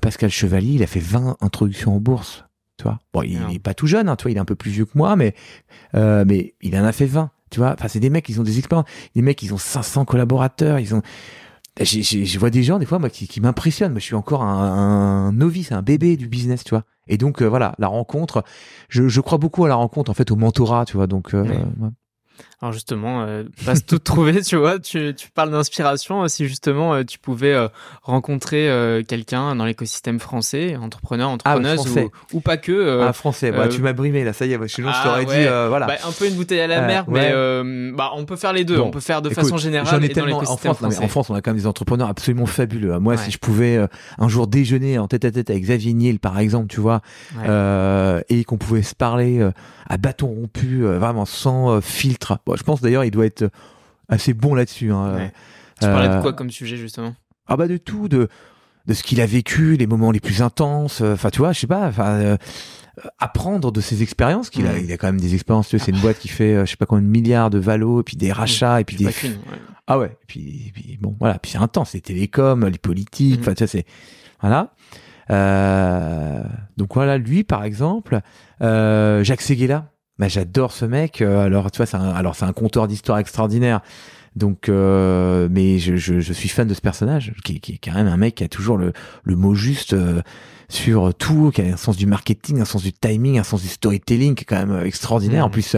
Pascal Chevalier, il a fait 20 introductions en bourse. Tu vois, bon, il est pas tout jeune, hein, tu vois, il est un peu plus vieux que moi, mais il en a fait 20, tu vois. Enfin, c'est des mecs, ils ont des expériences. Des mecs, ils ont 500 collaborateurs, je vois des gens, des fois, moi, qui m'impressionnent. Moi, je suis encore un novice, un bébé du business, tu vois. Et donc, voilà, la rencontre, je crois beaucoup à la rencontre, en fait, au mentorat, tu vois. Donc, Alors justement, pas tout trouver, tu vois, tu parles d'inspiration. Si justement tu pouvais rencontrer quelqu'un dans l'écosystème français, entrepreneuse ou pas que. Français, tu m'as brimé là, ça y est, sinon je t'aurais dit, voilà. Bah, un peu une bouteille à la mer, mais on peut faire les deux, on peut faire de façon générale j'en ai et dans tellement, l'écosystème français. En France, on a quand même des entrepreneurs absolument fabuleux. Moi, si je pouvais un jour déjeuner en tête à tête avec Xavier Niel, par exemple, tu vois, et qu'on pouvait se parler à bâton rompu, vraiment sans filtre. Bon, je pense d'ailleurs il doit être assez bon là-dessus. Tu parlais de quoi comme sujet justement? De tout, de ce qu'il a vécu, les moments les plus intenses. Enfin, tu vois, je sais pas. Apprendre de ses expériences. Il a quand même des expériences. Tu sais, c'est une boîte qui fait je sais pas combien de milliards de valos, et puis des rachats, et puis des. Et puis bon, voilà. Puis c'est intense, les télécoms, les politiques. Enfin, tu vois, c'est voilà. Donc voilà, lui par exemple, Jacques Séguéla. J'adore ce mec. Alors tu vois, c'est un conteur d'histoire extraordinaire. Donc, mais je suis fan de ce personnage, qui est quand même un mec qui a toujours le mot juste sur tout, qui a un sens du marketing, un sens du timing, un sens du storytelling qui est quand même extraordinaire. En plus,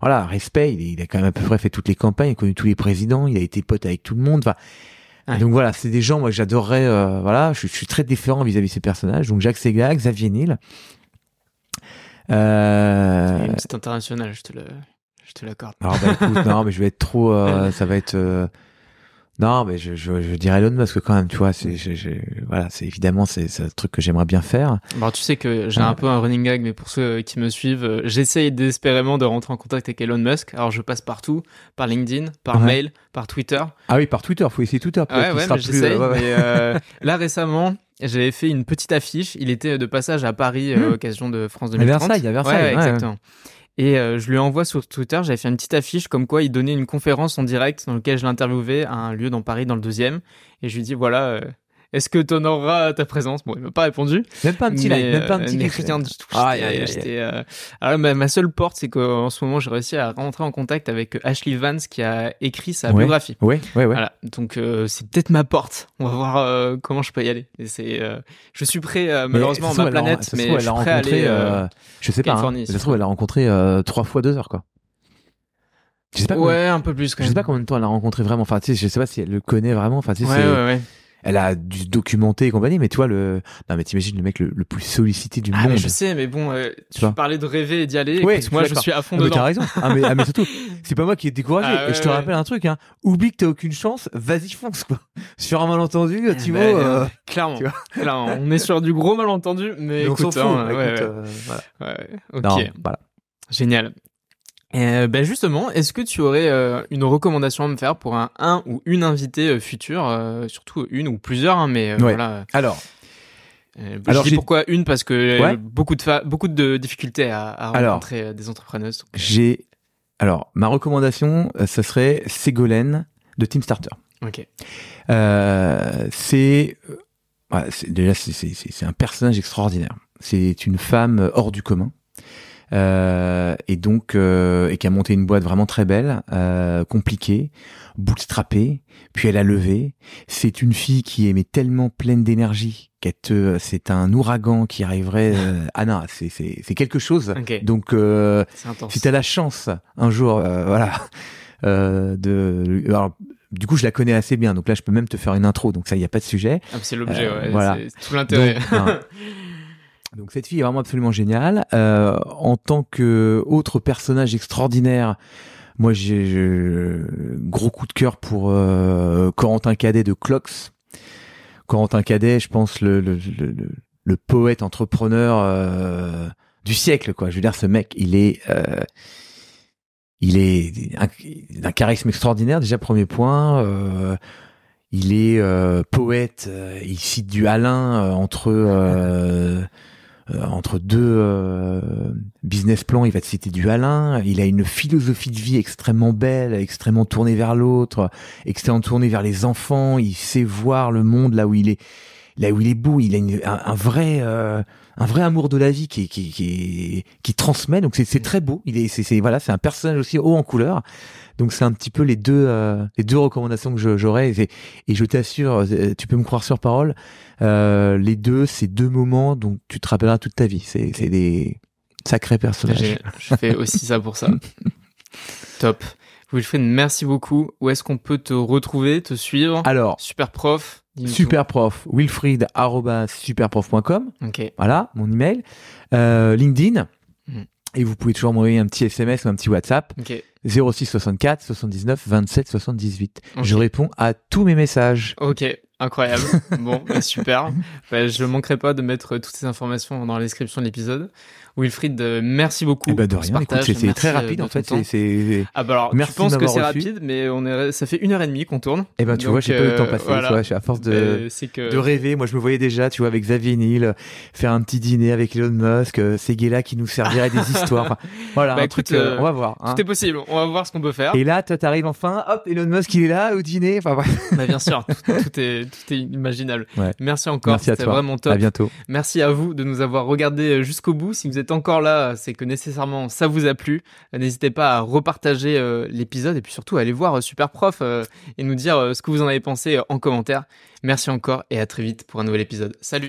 voilà, respect. Il a quand même à peu près fait toutes les campagnes, il a connu tous les présidents, il a été pote avec tout le monde. Enfin, donc voilà, c'est des gens moi que j'adorerais. Voilà, je suis très différent vis-à-vis de ces personnages. Donc Jacques Séguéla, Xavier Niel. Une petite internationale, je te l'accorde. Alors écoute, non, mais je vais être trop, ça va être, non, mais je dirais Elon Musk quand même, tu vois, voilà, c'est évidemment, c'est un truc que j'aimerais bien faire. Alors tu sais que j'ai un peu un running gag, mais pour ceux qui me suivent, j'essaye désespérément de rentrer en contact avec Elon Musk. Alors je passe partout, par LinkedIn, par mail, par Twitter. Ah oui, par Twitter, faut essayer Twitter. Mais j'essaye. Là récemment, j'avais fait une petite affiche. Il était de passage à Paris à l'occasion de France 2030. À Versailles. Exactement. Et je lui envoie sur Twitter, j'avais fait une petite affiche comme quoi il donnait une conférence en direct dans laquelle je l'interviewais à un lieu dans Paris, dans le 2e. Et je lui dis, voilà, est-ce que tu honoreras ta présence? Bon, il m'a pas répondu. Même pas un petit like, même pas un petit rien du tout. Alors, ma seule porte, c'est qu'en ce moment, j'ai réussi à rentrer en contact avec Ashley Vance qui a écrit sa biographie. Ouais. Voilà. Donc, c'est peut-être ma porte. On va voir comment je peux y aller. Et je suis prêt, malheureusement, ma planète, mais je suis prêt à aller, je sais pas, ça se trouve, elle l'a rencontré 3 fois 2 heures, quoi. Je sais pas un peu plus, quand même. Je sais pas combien de temps elle l'a rencontré vraiment. Enfin, tu sais, je sais pas si elle le connaît vraiment. Enfin, tu sais, ouais. Elle a dû se documenter et compagnie, mais tu vois, non, mais t'imagines le mec le plus sollicité du monde. Mais je sais, mais bon, tu parlais de rêver et d'y aller. Ouais, écoute, moi, je suis à fond dedans. Mais t'as raison. Mais surtout, c'est pas moi qui ai découragé. Et je te rappelle un truc, oublie que t'as aucune chance, vas-y, fonce, quoi. Sur un malentendu, Thibaut, clairement. On est sur du gros malentendu, mais écoute, on s'en fout. voilà. Ok. Non, voilà. Génial. Justement, est-ce que tu aurais une recommandation à me faire pour un ou une invitée future, surtout une ou plusieurs, mais voilà. Alors, je dis pourquoi une, parce que beaucoup de difficultés à rencontrer des entrepreneuses. Alors, ma recommandation, ça serait Ségolène de Team Starter. Ok. C'est un personnage extraordinaire. C'est une femme hors du commun. Et donc et qui a monté une boîte vraiment très belle, compliquée, bootstrappée, puis elle a levé. C'est une fille qui est tellement pleine d'énergie c'est un ouragan qui arriverait. C'est quelque chose. Okay. Donc si t'as la chance un jour, alors, du coup, je la connais assez bien, donc là, je peux même te faire une intro, donc ça, il n'y a pas de sujet. C'est l'objet, voilà. C'est tout l'intérêt. Donc cette fille est vraiment absolument géniale. En tant que autre personnage extraordinaire, moi j'ai gros coup de cœur pour Corentin Cadet de Clocks. Corentin Cadet, je pense le poète entrepreneur du siècle, quoi. Je veux dire, ce mec, il est d'un charisme extraordinaire. Déjà, premier point. Il est poète. Il cite du Alain entre deux business plans, il va te citer du Alain. Il a une philosophie de vie extrêmement belle, extrêmement tournée vers l'autre, extrêmement tournée vers les enfants. Il sait voir le monde là où il est beau. Il a un vrai amour de la vie qui transmet. Donc c'est très beau. C'est un personnage aussi haut en couleur. Donc c'est un petit peu les deux recommandations que j'aurais, et je t'assure, tu peux me croire sur parole, les deux, c'est 2 moments dont tu te rappelleras toute ta vie. C'est des sacrés personnages. Je fais aussi ça pour ça. Top. Wilfried, merci beaucoup. Où est-ce qu'on peut te retrouver, te suivre? Alors, Superprof. Superprof, wilfried@superprof.com. Ok. Voilà, mon email. LinkedIn. Et vous pouvez toujours m'envoyer un petit SMS ou un petit WhatsApp. Ok. 06 64 79 27 78. Ok. Je réponds à tous mes messages. Ok, incroyable. Bon, super. Je ne manquerai pas de mettre toutes ces informations dans la description de l'épisode. Wilfried, merci beaucoup. De pour rien, ce partage. écoute, c'est très rapide en fait. Ah bah alors, merci tu penses de que m'avoir c'est reçu. rapide, mais ça fait 1h30 qu'on tourne. Eh ben tu vois, j'ai pas eu le temps passer. Voilà. Tu vois, je suis à force de rêver. Moi, je me voyais déjà, tu vois, avec Xavier Niel, faire un petit dîner avec Elon Musk, ces gars-là qui nous serviraient des histoires. Enfin, voilà, un truc, on va voir. Tout est possible. On va voir ce qu'on peut faire. Et là, toi, t'arrives enfin, hop, Elon Musk, il est là au dîner. Enfin, bref. Bah, bien sûr, tout est imaginable. Ouais. Merci encore. Merci à C'était toi. vraiment top. À bientôt. Merci à vous de nous avoir regardé jusqu'au bout. Si vous êtes encore là, c'est que nécessairement ça vous a plu. N'hésitez pas à repartager l'épisode et puis surtout à aller voir Superprof et nous dire ce que vous en avez pensé en commentaire. Merci encore et à très vite pour un nouvel épisode. Salut!